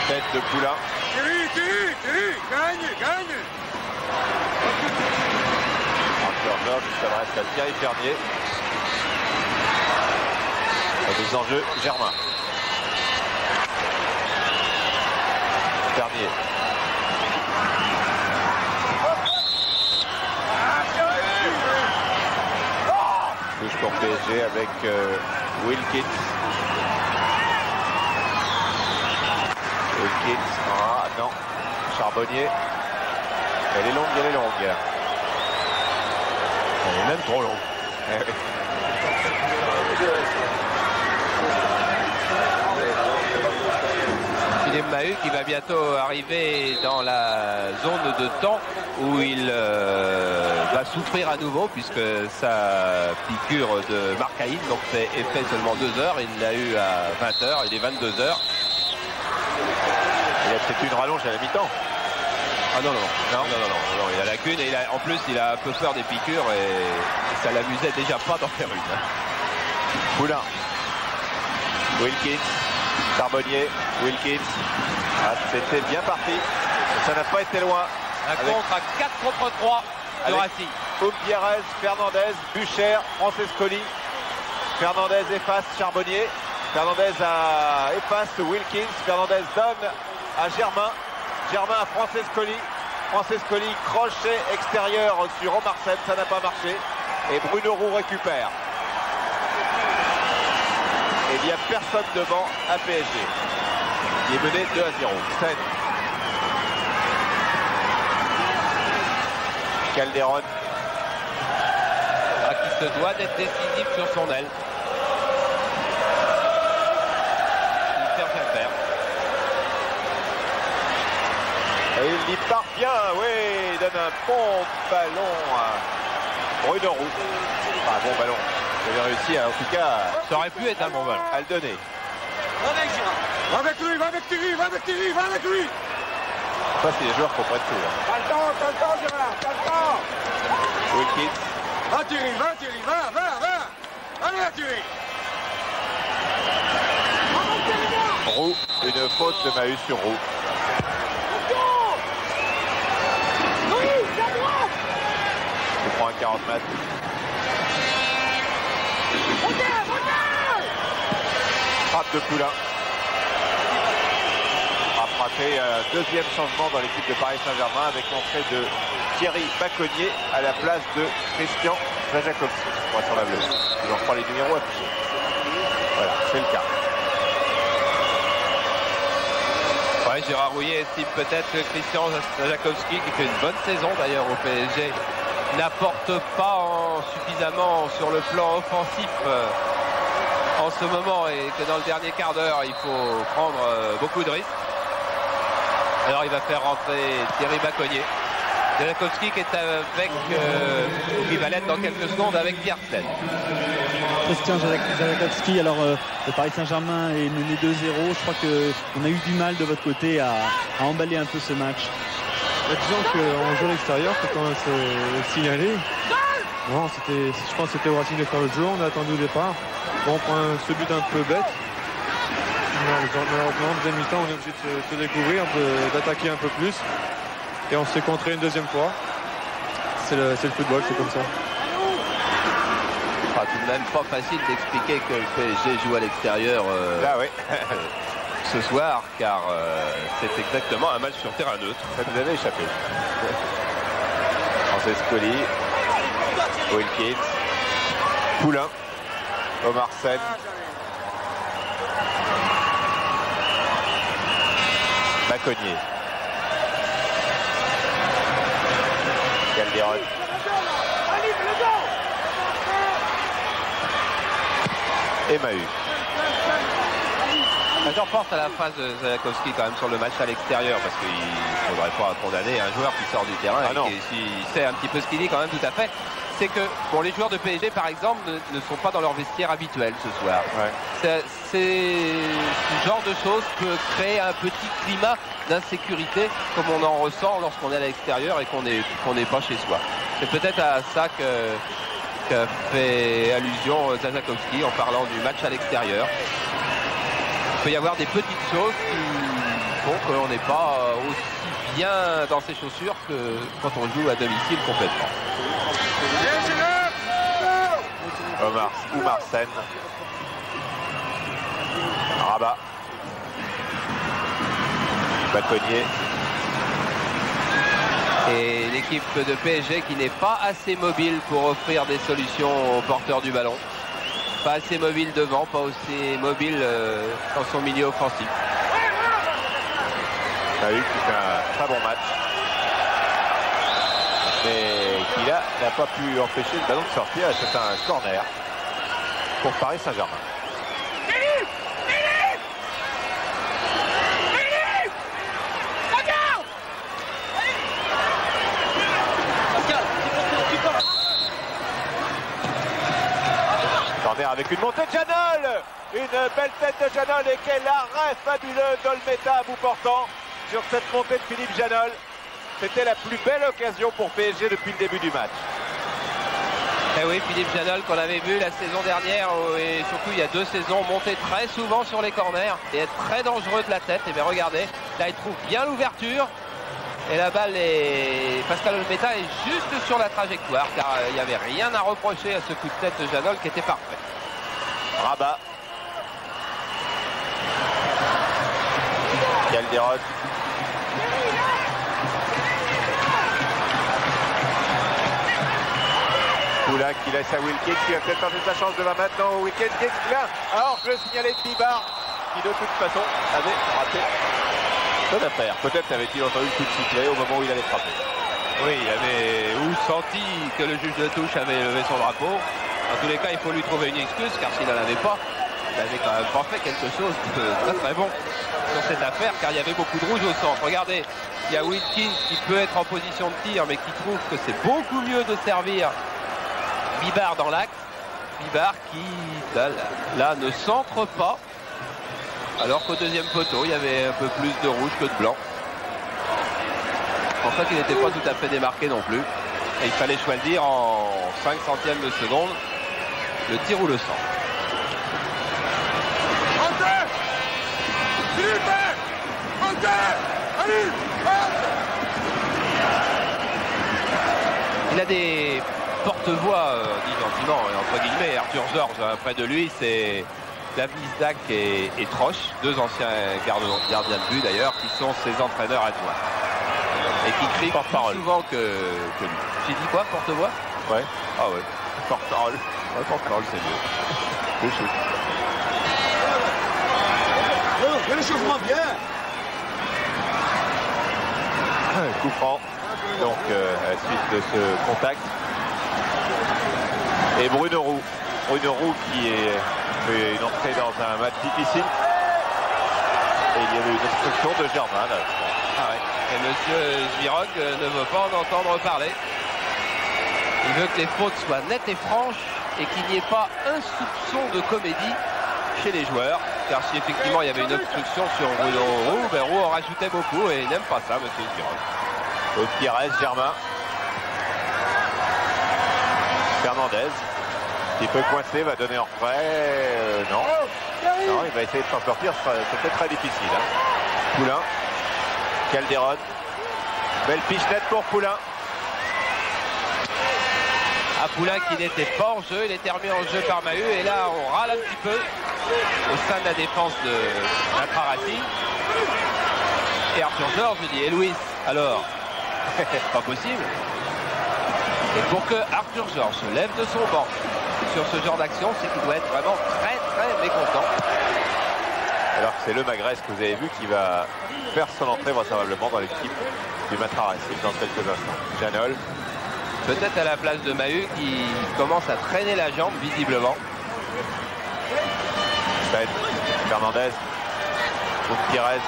Tête de Poulain. Gagne. Georges qui s'adresse à Thierry Fernier. La mise en jeu, Germain. Fernier. Touche pour PSG avec Wilkins. Wilkins, ah non, Charbonnier. Elle est longue. Elle est même trop longue. Tim Mahut qui va bientôt arriver dans la zone de temps où il va souffrir à nouveau puisque sa piqûre de marcaïne donc fait effet seulement 2 heures. Il l'a eu à 20 heures, il est 22 heures. Il a peut-être une rallonge à la mi-temps. Ah non, il a la lacune et en plus il a un peu peur des piqûres et ça l'amusait déjà pas d'en faire une. Poulain. Wilkins. Charbonnier. Wilkins. Ah, c'était bien parti. Ça n'a pas été loin. Un contre à 4 contre 3 de Racing. Gutiérrez, Fernandez, Bucher, Francescoli. Fernandez efface Charbonnier. Fernandez efface Wilkins. Fernandez donne à Germain. Germain à Francescoli. Francescoli, crochet extérieur sur Omarsen, ça n'a pas marché. Et Bruno Roux récupère. Et il n'y a personne devant à PSG. Il est mené 2-0. Sen. Calderon. Qui se doit d'être décisif sur son aile. Il perd bien faire. Et il y parvient, oui, il donne un bon ballon à Bruno Roux. Enfin, un bon ballon. Il avait réussi, en tout cas, Ça aurait pu être un bon ballon. à le donner. Va avec lui, va avec Thierry, va avec Thierry, va avec lui. Ça, c'est les joueurs qui ont pas de tour. T'as le temps, Gérard, t'as le temps. Wilkins. Va Thierry, va. Allez, Thierry. Roux. Une faute de Mahut sur Roux. Il prend un 40 mètres. Frappe de Poulain. Frappe ratée. Deuxième changement dans l'équipe de Paris Saint-Germain avec l'entrée de Thierry Baconnier à la place de Christian Zajakovski. On va sur la bleue. Je reprends les numéros affichés. Voilà, c'est le cas. Ouais, Gérard Rouillet estime peut-être que Christian Zajakovski, qui fait une bonne saison d'ailleurs au PSG, n'apporte pas suffisamment sur le plan offensif en ce moment et que dans le dernier quart d'heure il faut prendre beaucoup de risques. Alors il va faire rentrer Thierry Baconnier. Zajakovski qui est avec qui va l'être dans quelques secondes avec Biersen. Christian Zajakovski, alors le Paris Saint-Germain est mené 2-0. Je crois qu'on a eu du mal de votre côté à emballer un peu ce match. Disons qu'en jeu à l'extérieur, quand on s'est signalé, bon, je pense que c'était au Racing de faire le jeu, on a attendu au départ. Bon, on prend ce but un peu bête. Malheureusement, en deuxième mi-temps, on est obligé de se découvrir, d'attaquer un peu plus. Et on s'est contré une deuxième fois. C'est le football, c'est comme ça. Tout de même pas facile d'expliquer que le PSG joue à l'extérieur ce soir, car c'est exactement un match sur terrain neutre. Ça nous avait échappé. Francescoli, Wilkins, Poulain, Omarsen. Baconnier. Calderon. Et Mahut. J'en pense à la phrase de Zajakovski quand même sur le match à l'extérieur, parce qu'il ne faudrait pas condamner un joueur qui sort du terrain et qui sait un petit peu ce qu'il dit quand même tout à fait. C'est que bon, les joueurs de PSG par exemple ne sont pas dans leur vestiaire habituel ce soir. Ouais. Ce genre de choses peut créer un petit climat d'insécurité comme on en ressent lorsqu'on est à l'extérieur et qu'on n'est pas chez soi. C'est peut-être à ça qu'a fait allusion Zajakovski en parlant du match à l'extérieur. Il peut y avoir des petites choses qui font qu'on n'est pas aussi bien dans ses chaussures que quand on joue à domicile complètement. Omarsen. Rabat. Baconnier. Et l'équipe de PSG qui n'est pas assez mobile pour offrir des solutions aux porteurs du ballon. Pas assez mobile devant, pas aussi mobile dans son milieu offensif. Mahut qui fait un très bon match. Mais qui là n'a pas pu empêcher le ballon de sortir. C'est un corner pour Paris Saint-Germain. corner avec une montée de Janol. Une belle tête de Janol et quel arrêt fabuleux d'Olmeta à bout portant sur cette montée de Philippe Janol. C'était la plus belle occasion pour PSG depuis le début du match. Et oui, Philippe Janol qu'on avait vu la saison dernière et surtout il y a 2 saisons monter très souvent sur les corners et être très dangereux de la tête. Et bien regardez, là il trouve bien l'ouverture et la balle est... Pascal Olmeta est juste sur la trajectoire car il n'y avait rien à reprocher à ce coup de tête de Janol qui était parfait. Rabat. Calderon. Poulain qui laisse à Wilkins qui va peut-être tenter sa chance devant maintenant. Wilkins qui est là. Alors je le signalais de Bibar qui de toute façon avait raté son affaire. Peut-être avait-il entendu le coup de sifflet au moment où il allait frapper. Oui, il avait ou senti que le juge de touche avait levé son drapeau. En tous les cas, il faut lui trouver une excuse car s'il n'en avait pas, il avait quand même pas fait quelque chose de très très bon sur cette affaire car il y avait beaucoup de rouge au centre. Regardez, il y a Wilkins qui peut être en position de tir mais qui trouve que c'est beaucoup mieux de servir Bibar dans l'axe. Bibar qui là ne centre pas alors qu'au deuxième poteau il y avait un peu plus de rouge que de blanc. En fait il n'était pas tout à fait démarqué non plus et il fallait choisir en 5 centièmes de seconde le tir ou le centre. Il a des porte-voix, dit gentiment, entre guillemets. Arthur Georges, près de lui, c'est David Isaac et Troche, 2 anciens gardiens de but d'ailleurs, qui sont ses entraîneurs adjoints. Et qui crient plus souvent que lui. Tu dis quoi, porte-voix? Ouais. Ah ouais. Porte-parole. Ouais, porte-parole, c'est mieux. Il y a l'échauffement bien. Coup franc. Donc à la suite de ce contact. Et Bruno Roux. Bruno Roux qui est fait une entrée dans un match difficile. Et il y avait une obstruction de Germain là. Ah ouais. Et monsieur Giroud ne veut pas en entendre parler. Il veut que les fautes soient nettes et franches et qu'il n'y ait pas un soupçon de comédie chez les joueurs. Car si effectivement il y avait une obstruction sur Bruno Roux, ben Roux en rajoutait beaucoup et il n'aime pas ça, monsieur Giroud. Pires, Germain. Fernandez. Qui peut coincer, va donner en retrait. Non. Non, il va essayer de s'en sortir. C'est peut-être très difficile. Hein. Poulain. Calderon. Belle pichenette pour Poulain. À Poulain qui n'était pas en jeu, il était remis en jeu par Mahut et là on râle un petit peu au sein de la défense de Matrarati. Et Arthur Georges dit, et Louis, alors pas possible. Et pour que Arthur Georges se lève de son banc sur ce genre d'action, c'est qu'il doit être vraiment très très mécontent. Alors que c'est le Magresse que vous avez vu qui va faire son entrée vraisemblablement dans l'équipe du Matrarati dans quelques instants. Janol. Peut-être à la place de Mahut qui commence à traîner la jambe visiblement. Ben, Fernandez. Pires.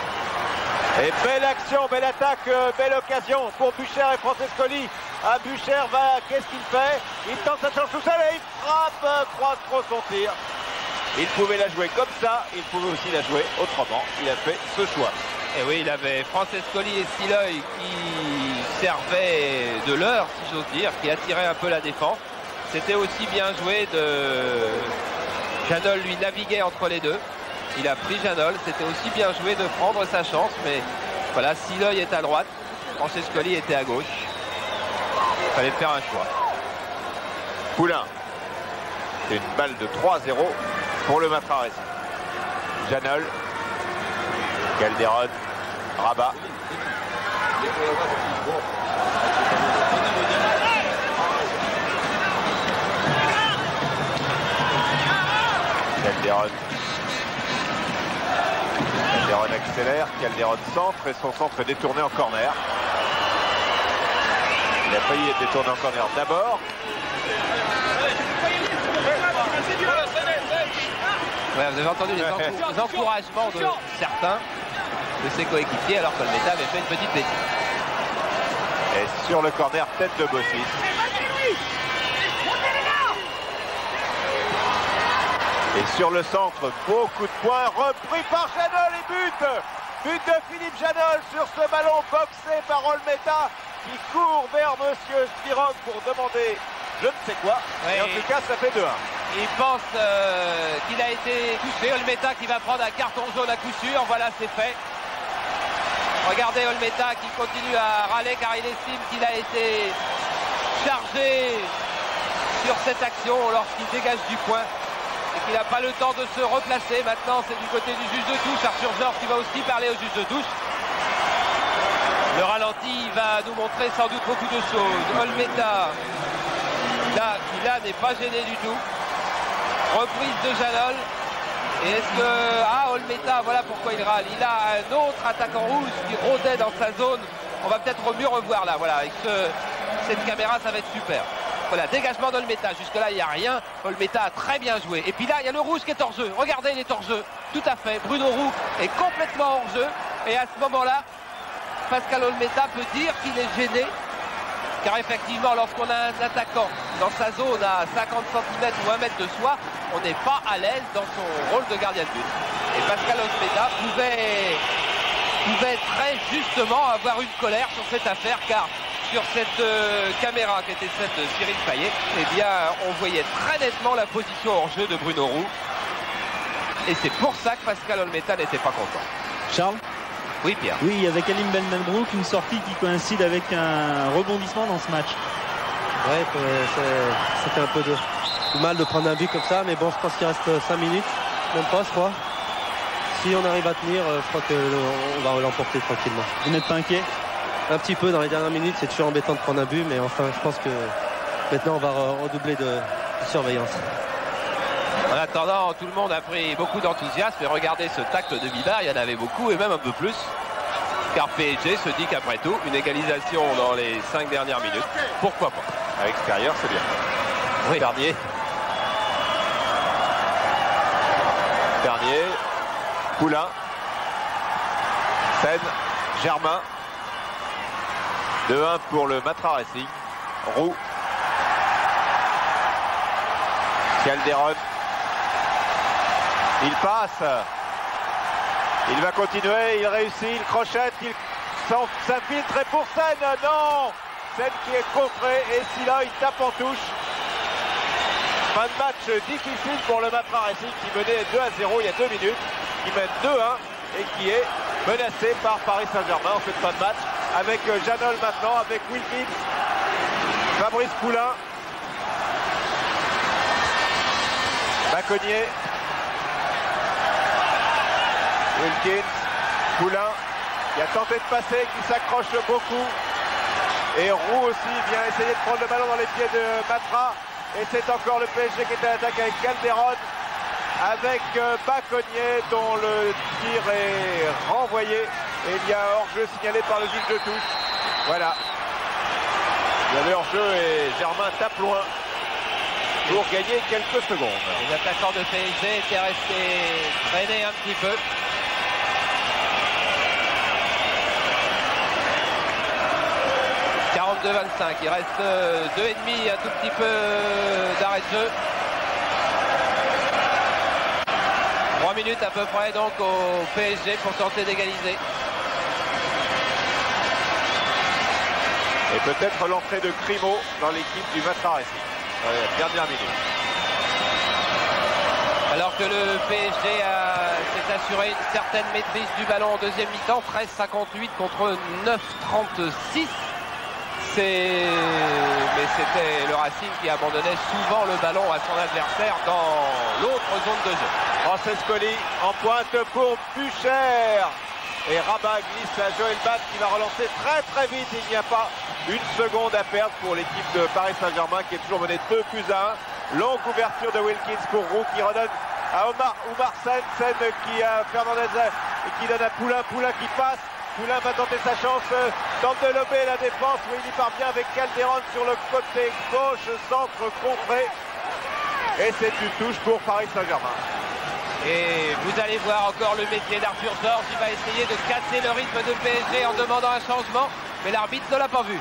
Et belle action, belle attaque, belle occasion pour Bucher et Francescoli. Ah, Bucher qu'est-ce qu'il fait? Il tente sa chance tout seul et il frappe, croise trop son tir. Il pouvait la jouer comme ça, il pouvait aussi la jouer autrement. Il a fait ce choix. Et oui, il avait Francescoli et Siloy qui servaient de leurre, si j'ose dire, qui attiraient un peu la défense. C'était aussi bien joué de... Janol lui naviguait entre les deux. Il a pris Janol, c'était aussi bien joué de prendre sa chance, mais voilà, Siloy est à droite, Francescoli était à gauche. Il fallait faire un choix. Poulain. C'est une balle de 3-0 pour le Matrarati. Janol. Calderon. Rabat. Calderon. Calderon accélère, Calderon centre et son centre est détourné en corner. Il a failli être détourné en corner d'abord. Ouais, vous avez entendu les encouragements de certains de ses coéquipiers alors que le Méta avait fait une petite bêtise. Et sur le corner, tête de Bossis. Et sur le centre, beaucoup de points, repris par Janol et but. But de Philippe Janol sur ce ballon boxé par Olmeta qui court vers Monsieur Spirog pour demander je ne sais quoi. Oui. Et en tout cas, ça fait 2-1. Il pense qu'il a été touché. Olmeta qui va prendre un carton jaune à coup sûr. Voilà, c'est fait. Regardez Olmeta qui continue à râler car il estime qu'il a été chargé sur cette action lorsqu'il dégage du point et qu'il n'a pas le temps de se replacer. Maintenant, c'est du côté du juge de touche. Arthur Georges qui va aussi parler au juge de touche. Le ralenti va nous montrer sans doute beaucoup de choses. Olmeta, qui là n'est pas gêné du tout. Reprise de Janol. Et est-ce que... Ah, Olmeta, voilà pourquoi il râle. Il a un autre attaquant rouge qui rôdait dans sa zone. On va peut-être mieux revoir là. Voilà, avec cette caméra, ça va être super. Voilà, dégagement d'Olmeta. Jusque-là, il n'y a rien. Olmeta a très bien joué. Et puis là, il y a le rouge qui est hors jeu. Regardez, il est hors jeu. Tout à fait. Bruno Roux est complètement hors jeu. Et à ce moment-là, Pascal Olmeta peut dire qu'il est gêné. Car effectivement, lorsqu'on a un attaquant dans sa zone à 50 cm ou 1 mètre de soi, on n'est pas à l'aise dans son rôle de gardien de but. Et Pascal Olmeta pouvait très justement avoir une colère sur cette affaire, car sur cette caméra qui était celle de Cyril Payet, eh bien, on voyait très nettement la position hors jeu de Bruno Roux. Et c'est pour ça que Pascal Olmeta n'était pas content. Charles ? Oui, Pierre. Oui, avec Alim Ben Benbrouk, une sortie qui coïncide avec un rebondissement dans ce match. Ouais, ça fait un peu de mal de prendre un but comme ça, mais bon, je pense qu'il reste 5 minutes, même pas, je crois. Si on arrive à tenir, je crois qu'on va l'emporter tranquillement. Vous n'êtes pas inquiet? Un petit peu dans les dernières minutes, c'est toujours embêtant de prendre un but, mais enfin, je pense que maintenant, on va redoubler de surveillance. En attendant, tout le monde a pris beaucoup d'enthousiasme et regardez ce tacle de Bibard, il y en avait beaucoup et même un peu plus. Car PSG se dit qu'après tout, une égalisation dans les 5 dernières minutes, pourquoi pas? À l'extérieur, c'est bien. Oui. Bernier, Poulain, Seine, Germain. 2-1 pour le Matra Racing. Roux. Calderon. Il passe. Il va continuer, il réussit, il crochette, il s'infiltre et pour Seine, non! Seine qui est contré et Silla, il tape en touche. Fin de match difficile pour le Matra Racing qui menait 2-0 il y a 2 minutes, qui mène 2-1 et qui est menacé par Paris Saint-Germain en cette fin de match. Avec Janol maintenant, avec Wilkins, Fabrice Poulain, Baconnier, Wilkins, Poulain qui a tenté de passer, qui s'accroche beaucoup. Et Roux aussi vient essayer de prendre le ballon dans les pieds de Matra. Et c'est encore le PSG qui est à l'attaque avec Calderon, avec Baconnier dont le tir est renvoyé. Et il y a hors-jeu signalé par le juge de touche. Voilà. Il y avait hors-jeu et Germain tape loin pour gagner quelques secondes. Les attaquants de PSG étaient restés traînés un petit peu. « 42-25, il reste 2,5, un tout petit peu d'arrêt de jeu. 3 minutes à peu près donc au PSG pour tenter d'égaliser. Et peut-être l'entrée de Crimo dans l'équipe du Matra Racing dans les dernières minutes. Alors que le PSG s'est assuré une certaine maîtrise du ballon en deuxième mi-temps, 13-58 contre 9-36. Mais c'était le Racing qui abandonnait souvent le ballon à son adversaire dans l'autre zone de jeu. Francescoli en pointe pour Bucher. Et Rabat glisse à Joël Bat qui va relancer très très vite. Il n'y a pas une seconde à perdre pour l'équipe de Paris Saint-Germain qui est toujours menée 2-1. Longue ouverture de Wilkins pour Roux qui redonne à Oumar Seine. Seine qui a Fernandez qui donne à Poulain. Poulain qui passe. Poulain va tenter sa chance, tente de lober la défense où il y parvient avec Calderon sur le côté gauche, centre contré. Et c'est une touche pour Paris Saint-Germain. Et vous allez voir encore le métier d'Arthur Georges. Il va essayer de casser le rythme de PSG en demandant un changement, mais l'arbitre ne l'a pas vu.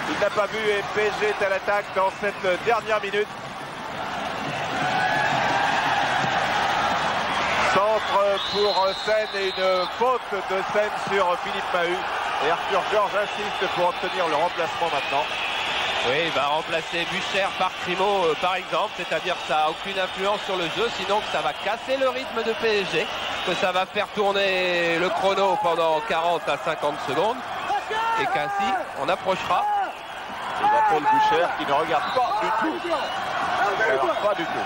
Il n'a pas vu et PSG est à l'attaque dans cette dernière minute. Centre pour Seine et une faute de Seine sur Philippe Mahut. Et Arthur Georges insiste pour obtenir le remplacement maintenant. Oui, il va remplacer Bucher par Crimo par exemple, c'est-à-dire que ça n'a aucune influence sur le jeu, sinon que ça va casser le rythme de PSG, que ça va faire tourner le chrono pendant 40 à 50 secondes et qu'ainsi on approchera. Il appelle Bucher qui ne regarde pas du tout. Alors, pas du tout.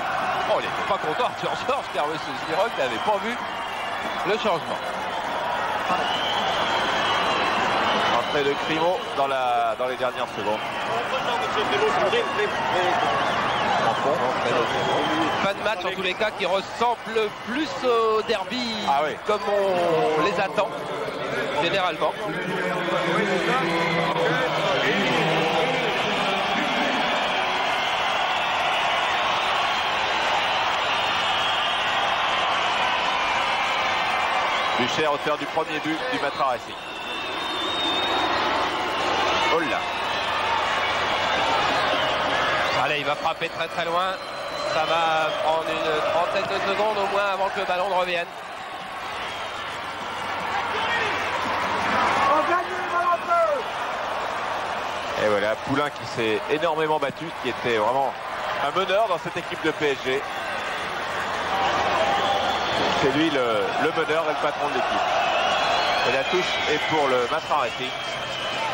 Oh, il n'était pas content Arthur Georges car M. Siroc n'avait pas vu le changement. Entrée de Crimo dans les dernières secondes. Fin de match en tous les cas qui ressemble plus au derby comme on les attend généralement. Bucher, auteur du premier but du Matra Racing. Oh là. Allez, il va frapper très très loin. Ça va prendre une trentaine de secondes au moins avant que le ballon ne revienne. Et voilà, Poulain qui s'est énormément battu, qui était vraiment un meneur dans cette équipe de PSG. C'est lui le meneur et le patron de l'équipe. Et la touche est pour le Matra Racing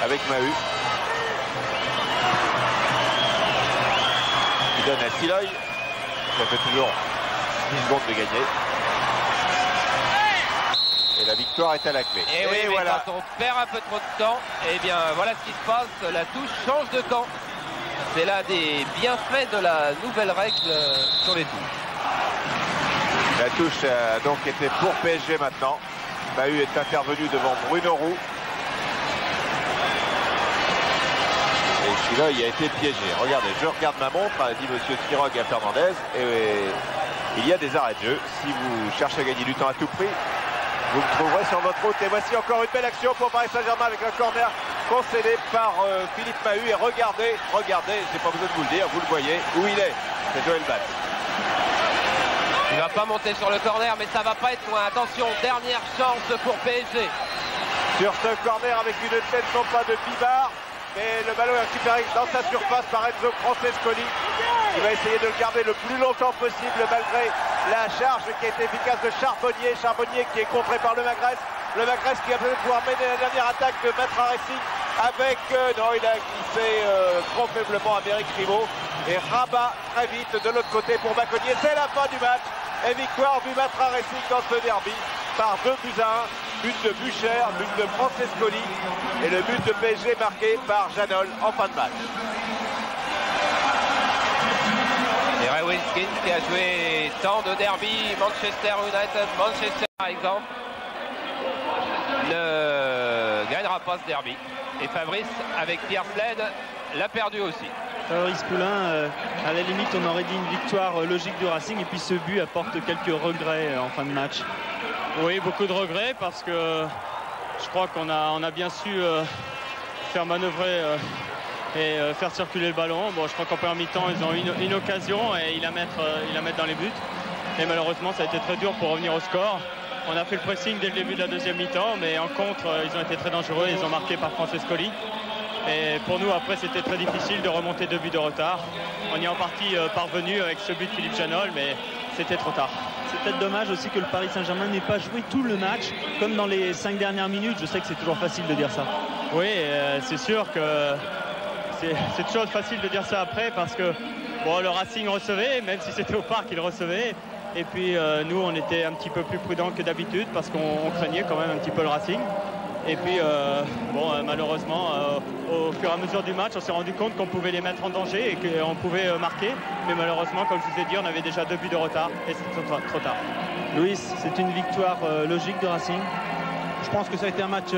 avec Mahut. Il donne à Siloy. Ça fait toujours 10 secondes de gagner. Et la victoire est à la clé. Et oui, mais voilà. Quand on perd un peu trop de temps, eh bien voilà ce qui se passe. La touche change de camp. C'est l'un des bienfaits de la nouvelle règle sur les touches. La touche a donc été pour PSG maintenant. Mahut est intervenu devant Bruno Roux. Et Siloy a été piégé. Regardez, je regarde ma montre, a dit monsieur Tirog à Fernandez. Et il y a des arrêts de jeu. Si vous cherchez à gagner du temps à tout prix, vous me trouverez sur votre route. Et voici encore une belle action pour Paris Saint-Germain avec un corner concédé par Philippe Mahut. Et regardez, j'ai pas besoin de vous le dire, vous le voyez, où il est. C'est Joël Batz. Il va pas monter sur le corner, mais ça va pas être loin. Attention, dernière chance pour PSG. Sur ce corner avec une tête non pas de Bibard, mais le ballon est récupéré dans sa surface par Enzo Francescoli. Il va essayer de le garder le plus longtemps possible malgré la charge qui a été efficace de Charbonnier. Charbonnier qui est contré par le Magresse. Le Magresse qui va peut-être pouvoir mener la dernière attaque de Matra Racing avec... non, il a glissé trop faiblement à Méric Crimo. Et rabat très vite de l'autre côté pour Baconnier. C'est la fin du match. Et victoire du Matra Racing dans ce derby par 2-1. But de Bucher, but de Francescoli et le but de PSG marqué par Janol en fin de match. Et Ray Wilkins qui a joué tant de derby, Manchester United, Manchester par exemple, ne gagnera pas ce derby. Et Fabrice, avec Pierre Sled, l'a perdu aussi. Fabrice Poulain, à la limite on aurait dit une victoire logique du Racing et puis ce but apporte quelques regrets en fin de match. Oui, beaucoup de regrets parce que je crois qu'on a bien su faire manœuvrer et faire circuler le ballon. Bon, je crois qu'en première mi-temps ils ont eu une occasion et il la mettre dans les buts. Et malheureusement ça a été très dur pour revenir au score. On a fait le pressing dès le début de la deuxième mi-temps, mais en contre ils ont été très dangereux. Ils ont marqué par Francescoli. Et pour nous, après, c'était très difficile de remonter 2 buts de retard. On y est en partie parvenu avec ce but de Philippe Janol, mais c'était trop tard. C'est peut-être dommage aussi que le Paris Saint-Germain n'ait pas joué tout le match, comme dans les 5 dernières minutes. Je sais que c'est toujours facile de dire ça. Oui, c'est sûr que c'est toujours facile de dire ça après, parce que bon, le Racing recevait, même si c'était au parc, il recevait. Et puis nous, on était un petit peu plus prudents que d'habitude, parce qu'on craignait quand même un petit peu le Racing. Et puis, malheureusement, au fur et à mesure du match, on s'est rendu compte qu'on pouvait les mettre en danger et qu'on pouvait marquer. Mais malheureusement, comme je vous ai dit, on avait déjà 2 buts de retard et c'est trop tard. Louis, c'est une victoire logique de Racing. Je pense que ça a été un match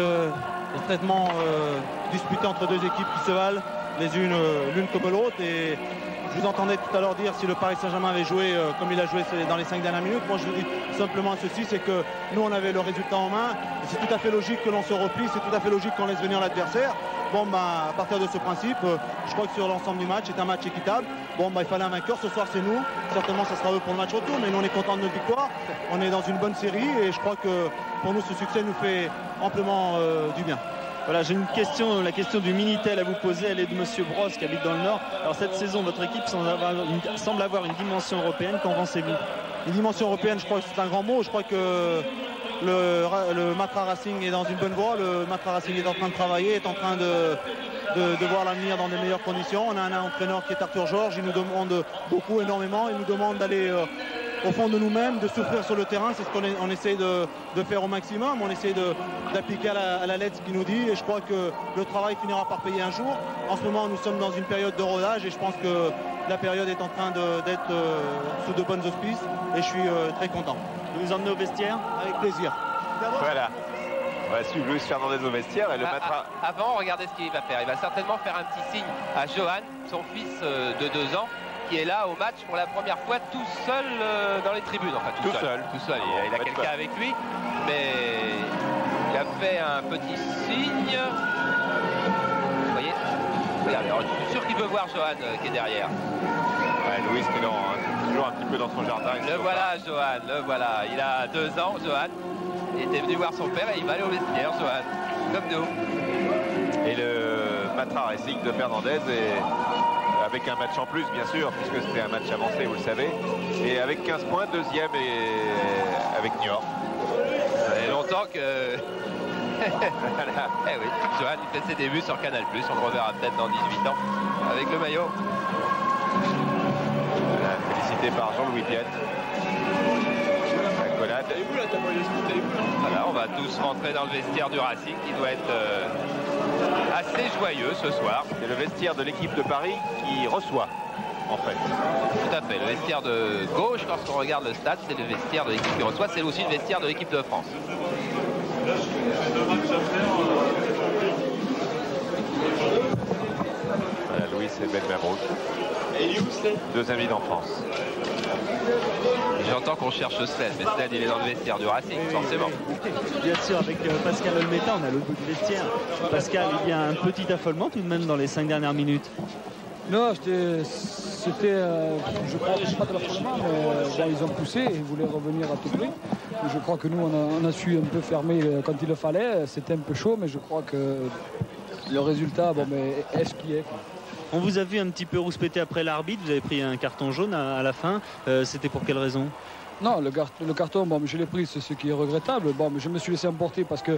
extrêmement disputé entre deux équipes qui se valent. l'une comme l'autre. Et je vous entendais tout à l'heure dire si le Paris Saint-Germain avait joué comme il a joué dans les 5 dernières minutes. Moi, je vous dis simplement ceci, c'est que nous, on avait le résultat en main. Et c'est tout à fait logique que l'on se replie, c'est tout à fait logique qu'on laisse venir l'adversaire. Bon, à partir de ce principe, je crois que sur l'ensemble du match, c'est un match équitable. Bon, il fallait un vainqueur. Ce soir, c'est nous. Certainement, ça sera eux pour le match retour. Mais nous, on est contents de notre victoire. On est dans une bonne série. Et je crois que pour nous, ce succès nous fait amplement du bien. Voilà, j'ai une question, la question du Minitel à vous poser, elle est de Monsieur Brosse qui habite dans le Nord. Alors cette saison, votre équipe semble avoir une dimension européenne, qu'en pensez-vous? Une dimension européenne, je crois que c'est un grand mot. Je crois que le Matra Racing est dans une bonne voie. Le Matra Racing est en train de travailler, est en train de voir l'avenir dans des meilleures conditions. On a un entraîneur qui est Arthur Georges, il nous demande beaucoup, énormément. Il nous demande d'aller au fond de nous-mêmes, de souffrir sur le terrain. C'est ce qu'on essaie de faire au maximum. On essaie d'appliquer à la lettre ce qu'il nous dit. Et je crois que le travail finira par payer un jour. En ce moment, nous sommes dans une période de rodage et je pense que la période est en train d'être sous de bonnes auspices. Et je suis très content. Vous emmenez au vestiaire? Avec plaisir. Voilà. On va suivre Luis Fernandez au vestiaire et le Matra. Avant, regardez ce qu'il va faire. Il va certainement faire un petit signe à Johan, son fils de 2 ans, qui est là au match pour la première fois tout seul dans les tribunes. Enfin, tout seul. Il a quelqu'un avec lui, mais il a fait un petit signe. Vous voyez? Regardez, alors, je suis sûr qu'il veut voir Johan qui est derrière. Ouais, Luis qui est toujours un petit peu dans son jardin. Le voilà, Johan, le voilà. Il a 2 ans, Johan. Il était venu voir son père et il va aller au vestiaire, Johan. Comme nous. Et le Matra Racing de Fernandez est avec un match en plus, bien sûr, puisque c'était un match avancé, vous le savez. Et avec 15 points, deuxième et avec Niort. Ça fait longtemps que... voilà. Eh oui, Johan il fait ses débuts sur Canal+. On le reverra peut-être dans 18 ans avec le maillot. Voilà, félicité par Jean-Louis Piette. Accolade. Voilà, on va tous rentrer dans le vestiaire du Racing qui doit être assez joyeux ce soir. C'est le vestiaire de l'équipe de Paris qui reçoit, en fait. Tout à fait. Le vestiaire de gauche, lorsqu'on regarde le stade, c'est le vestiaire de l'équipe qui reçoit. C'est aussi le vestiaire de l'équipe de France. Voilà, Louis et Ben Mabrouk. 2 amis d'enfance. J'entends qu'on cherche Sled, mais Sled il est dans le vestiaire du Racing, forcément. Bien sûr, avec Pascal Olmeta, on a le bout du vestiaire. Pascal, il y a un petit affolement tout de même dans les 5 dernières minutes. Non, c'était, je crois, pas de l'affolement, mais bon, ils ont poussé et ils voulaient revenir à tout prix. Et je crois que nous, on a su un peu fermer quand il le fallait. C'était un peu chaud, mais je crois que le résultat, bon, mais est ce qu'il est. On vous a vu un petit peu rouspéter après l'arbitre, vous avez pris un carton jaune à la fin. C'était pour quelle raison? Non, le carton, bon, je l'ai pris, c'est ce qui est regrettable. Bon, mais je me suis laissé emporter parce que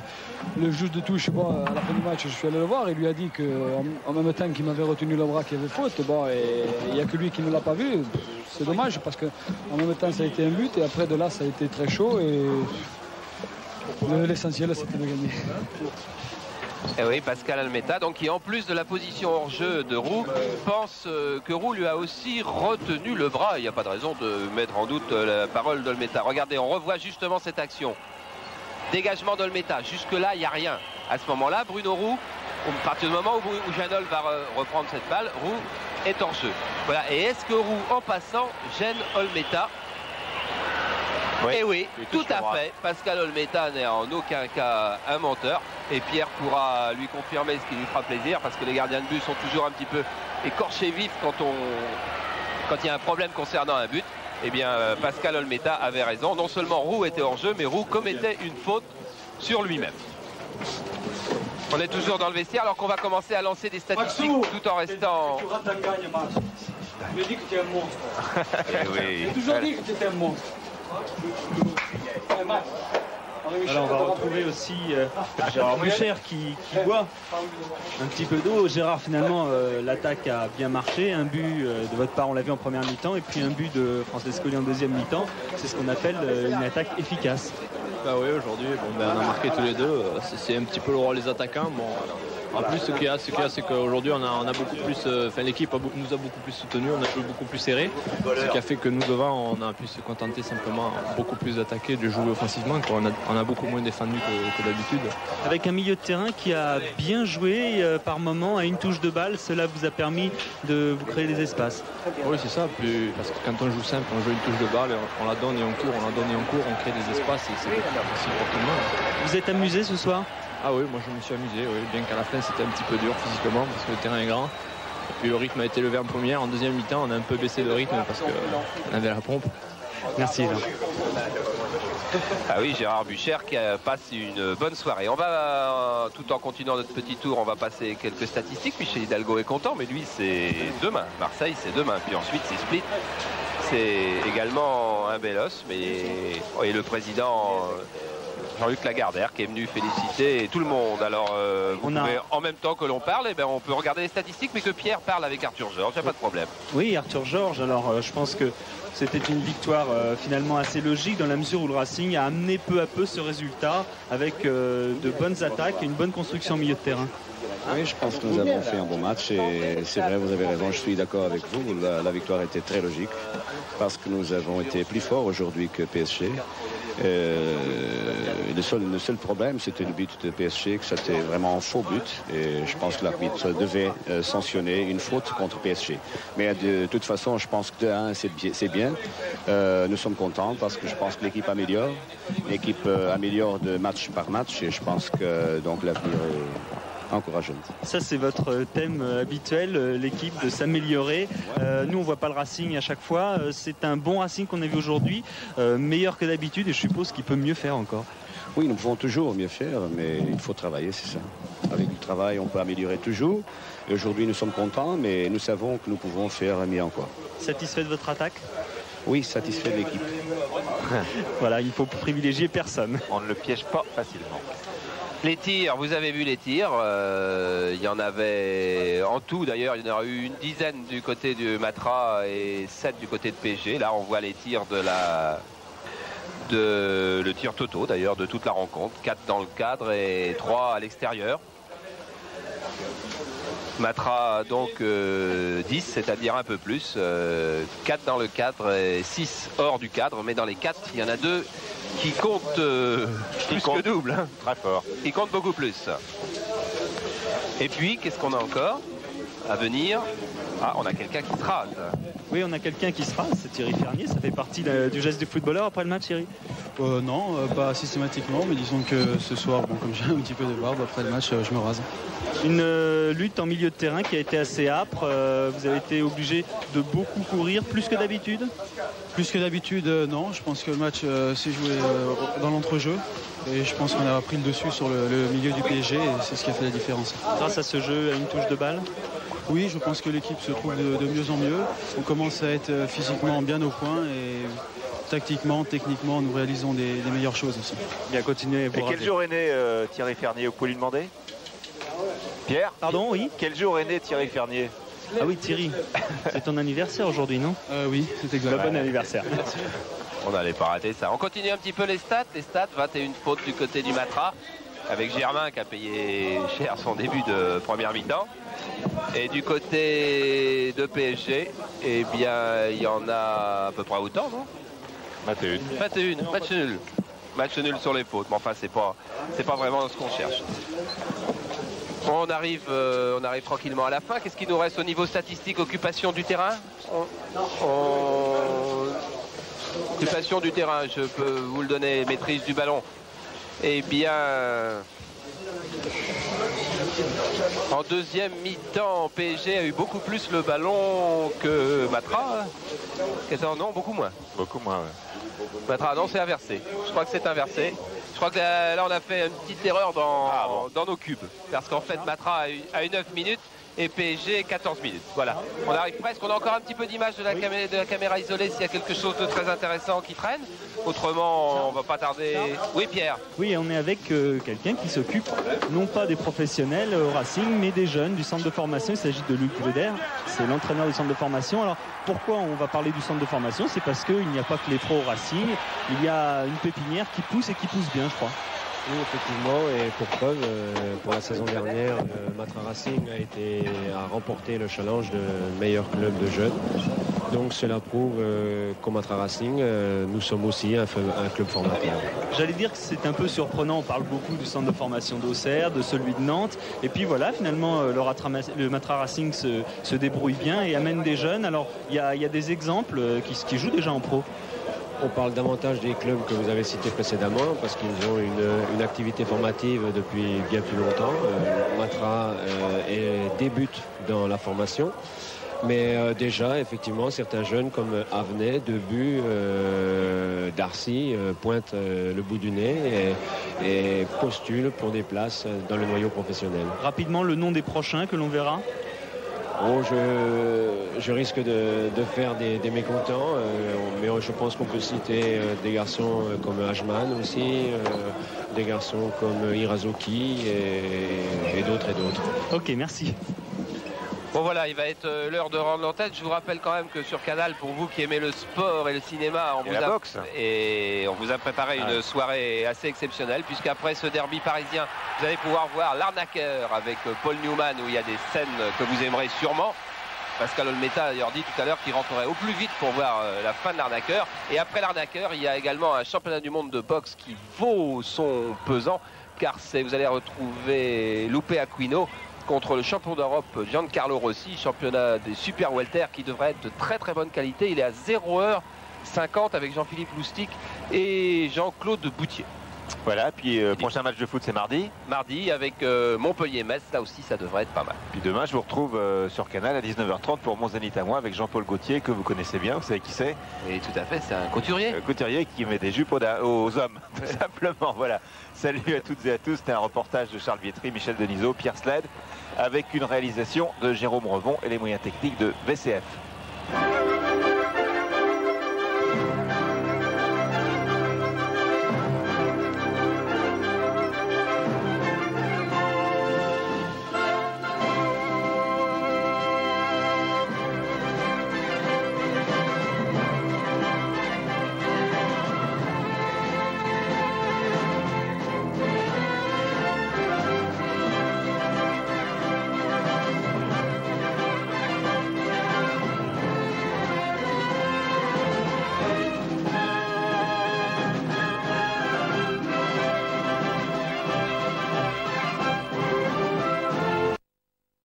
le juge de touche, bon, à la fin du match, je suis allé le voir et lui a dit qu'en même temps qu'il m'avait retenu le bras qu'il y avait faute. Bon, et il n'y a que lui qui ne l'a pas vu. C'est dommage parce qu'en même temps, ça a été un but et après de là, ça a été très chaud et l'essentiel, c'était de gagner. Et oui, Pascal Olmeta, donc qui en plus de la position hors jeu de Roux, pense que Roux lui a aussi retenu le bras. Il n'y a pas de raison de mettre en doute la parole d'Olmeta. Regardez, on revoit justement cette action. Dégagement d'Olmeta. Jusque-là, il n'y a rien. À ce moment-là, Bruno Roux, à partir du moment où Janol va reprendre cette balle, Roux est hors jeu. Voilà. Et est-ce que Roux, en passant, gêne Olmeta? Oui, et oui, tout à fait. Pascal Olmeta n'est en aucun cas un menteur. Et Pierre pourra lui confirmer ce qui lui fera plaisir, parce que les gardiens de but sont toujours un petit peu écorchés vifs quand il y a un problème concernant un but. Eh bien, Pascal Olmeta avait raison. Non seulement Roux était hors jeu, mais Roux commettait une faute sur lui-même. On est toujours dans le vestiaire alors qu'on va commencer à lancer des statistiques tout en restant... Tu rates un gagne match. Je lui ai dit que tu es un monstre. Oui. J'ai toujours dit que tu étais un monstre. Alors on va retrouver aussi Gérard Bucher qui boit un petit peu d'eau. Gérard, finalement l'attaque a bien marché, un but de votre part on l'a vu en première mi-temps et puis un but de Francis Descoliers en deuxième mi-temps. C'est ce qu'on appelle une attaque efficace. Bah oui, aujourd'hui on a marqué tous les deux, c'est un petit peu le rôle des attaquants. Bon, En plus, ce qu'il y a, c'est qu'aujourd'hui, on a beaucoup plus, l'équipe nous a beaucoup plus soutenus, on a joué beaucoup plus serré, ce qui a fait que nous devant, on a pu se contenter simplement beaucoup plus d'attaquer, de jouer offensivement. On a beaucoup moins défendu que d'habitude. Avec un milieu de terrain qui a bien joué par moment à une touche de balle, cela vous a permis de vous créer des espaces. Oui, c'est ça, parce que quand on joue simple, on joue une touche de balle, on la donne et on court, on crée des espaces et c'est beaucoup plus facile pour tout le monde. Vous êtes amusé ce soir? Ah oui, moi je me suis amusé, oui, bien qu'à la fin c'était un petit peu dur physiquement parce que le terrain est grand. Et puis le rythme a été levé en première, en deuxième mi-temps on a un peu baissé le rythme parce qu'on avait la pompe. Merci Jean. Ah oui, Gérard Bucher qui passe une bonne soirée. On va, tout en continuant notre petit tour, on va passer quelques statistiques. Michel Hidalgo est content, mais lui c'est demain. Marseille c'est demain, puis ensuite c'est Split. C'est également un bel os, et le président Jean-Luc Lagardère qui est venu féliciter tout le monde. Alors en même temps que l'on parle, on peut regarder les statistiques, mais que Pierre parle avec Arthur Georges, il n'y a pas de problème. Oui, Arthur Georges, alors je pense que c'était une victoire finalement assez logique dans la mesure où le Racing a amené peu à peu ce résultat avec de bonnes attaques et une bonne construction au milieu de terrain. Oui, je pense que nous avons fait un bon match et c'est vrai, vous avez raison, je suis d'accord avec vous. La victoire était très logique parce que nous avons été plus forts aujourd'hui que PSG. Le seul problème, c'était le but de PSG, que c'était vraiment un faux but. Et je pense que l'arbitre devait sanctionner une faute contre PSG. Mais de toute façon, je pense que de 1, c'est bien. Nous sommes contents parce que je pense que l'équipe améliore. L'équipe améliore de match par match et je pense que donc l'avenir est encourageant. Ça c'est votre thème habituel, l'équipe de s'améliorer. Nous on voit pas le Racing à chaque fois. C'est un bon Racing qu'on a vu aujourd'hui, meilleur que d'habitude et je suppose qu'il peut mieux faire encore. Oui, nous pouvons toujours mieux faire, mais il faut travailler, c'est ça. Avec du travail, on peut améliorer toujours. Et aujourd'hui, nous sommes contents, mais nous savons que nous pouvons faire mieux encore. Satisfait de votre attaque? Oui, satisfait de l'équipe. Voilà, il faut privilégier personne. On ne le piège pas facilement. Les tirs, vous avez vu les tirs, il y en avait en tout d'ailleurs, il y en a eu une dizaine du côté du Matra et 7 du côté de PSG. Là on voit les tirs le tir totaux d'ailleurs de toute la rencontre, 4 dans le cadre et 3 à l'extérieur. Matra donc 10, c'est-à-dire un peu plus, 4 dans le cadre et 6 hors du cadre, mais dans les 4 il y en a 2 qui comptent plus que double, hein. Très fort. Qui comptent beaucoup plus. Et puis qu'est-ce qu'on a encore à venir? Ah, on a quelqu'un qui se rase. Oui, on a quelqu'un qui se rase, c'est Thierry Fernier, ça fait partie du geste du footballeur après le match, Thierry? Non, pas systématiquement, mais disons que ce soir, comme j'ai un petit peu de barbe, après le match, je me rase. Une lutte en milieu de terrain qui a été assez âpre, vous avez été obligé de beaucoup courir, plus que d'habitude? Plus que d'habitude, non, je pense que le match s'est joué dans l'entrejeu. Et je pense qu'on a pris le dessus sur le milieu du PSG et c'est ce qui a fait la différence. Grâce à ce jeu, à une touche de balle? Oui, je pense que l'équipe se trouve de mieux en mieux. On commence à être physiquement bien au point et tactiquement, techniquement, nous réalisons des meilleures choses aussi. Bien, continuez. Et quel jour est né Thierry Fernier? Vous pouvez lui demander? Pierre? Pardon, oui. Quel jour est né Thierry Fernier? Ah oui, Thierry, c'est ton anniversaire aujourd'hui, non? Oui, c'est exact. Bon anniversaire. On n'allait pas rater ça. On continue un petit peu les stats. Les stats, 21 fautes du côté du Matra, avec Germain qui a payé cher son début de première mi-temps. Et du côté de PSG, eh bien, il y en a à peu près autant, non? 21. 21, match nul. Match nul sur les fautes, mais enfin, c'est pas vraiment ce qu'on cherche. On arrive tranquillement à la fin. Qu'est-ce qui nous reste au niveau statistique? Occupation du terrain. Occupation du terrain, je peux vous le donner, maîtrise du ballon. Eh bien, en deuxième mi-temps, PSG a eu beaucoup plus le ballon que Matra. Non, beaucoup moins. Beaucoup moins, oui. Matra, non, c'est inversé. Je crois que c'est inversé. Je crois que là, on a fait une petite erreur dans nos cubes. Parce qu'en fait, Matra a eu 9 minutes et PSG 14 minutes. Voilà. On arrive presque. On a encore un petit peu d'image de la caméra isolée s'il y a quelque chose de très intéressant qui traîne. Autrement, on va pas tarder. Oui, Pierre. Oui, on est avec quelqu'un qui s'occupe non pas des professionnels au Racing, mais des jeunes du centre de formation. Il s'agit de Luc Gruder. C'est l'entraîneur du centre de formation. Alors, pourquoi on va parler du centre de formation? C'est parce qu'il n'y a pas que les pros au Racing. Il y a une pépinière qui pousse et qui pousse bien, je crois. Oui, effectivement, et pour preuve, pour la saison dernière, Matra Racing a remporté le challenge de meilleur club de jeunes. Donc cela prouve qu'au Matra Racing, nous sommes aussi un club formateur. J'allais dire que c'est un peu surprenant, on parle beaucoup du centre de formation d'Auxerre, de celui de Nantes, et puis voilà, finalement le Matra Racing se débrouille bien et amène des jeunes. Alors il y a des exemples qui jouent déjà en pro. On parle davantage des clubs que vous avez cités précédemment parce qu'ils ont une activité formative depuis bien plus longtemps. Matra débute dans la formation. Mais déjà, effectivement, certains jeunes comme Avenay, Debu, Darcy pointent le bout du nez et postulent pour des places dans le noyau professionnel. Rapidement, le nom des prochains que l'on verra. Oh, je risque de faire des mécontents, mais je pense qu'on peut citer des garçons comme Ajman aussi, des garçons comme Irazuki et d'autres et d'autres. Ok, merci. Bon voilà, il va être l'heure de rendre l'antenne. Je vous rappelle quand même que sur Canal, pour vous qui aimez le sport et le cinéma, on vous a préparé une soirée assez exceptionnelle, puisqu'après ce derby parisien, vous allez pouvoir voir L'Arnaqueur avec Paul Newman, où il y a des scènes que vous aimerez sûrement. Pascal Olmeta a d'ailleurs dit tout à l'heure qu'il rentrerait au plus vite pour voir la fin de L'Arnaqueur. Et après L'Arnaqueur, il y a également un championnat du monde de boxe qui vaut son pesant, car vous allez retrouver Lupe Aquino contre le champion d'Europe Giancarlo Rossi, championnat des super welter qui devrait être de très très bonne qualité. Il est à 0h50 avec Jean-Philippe Loustic et Jean-Claude Boutier. Voilà, puis prochain match de foot c'est mardi. Mardi avec Montpellier-Metz, là aussi ça devrait être pas mal. Puis demain je vous retrouve sur Canal à 19h30 pour Mon Zénith à moi avec Jean-Paul Gaultier que vous connaissez bien, vous savez qui c'est? Et tout à fait, c'est un couturier. Couturier qui met des jupes aux hommes, tout simplement. Voilà. Salut à toutes et à tous, c'était un reportage de Charles Vietry, Michel Denisot, Pierre Sled, avec une réalisation de Jérôme Revon et les moyens techniques de VCF.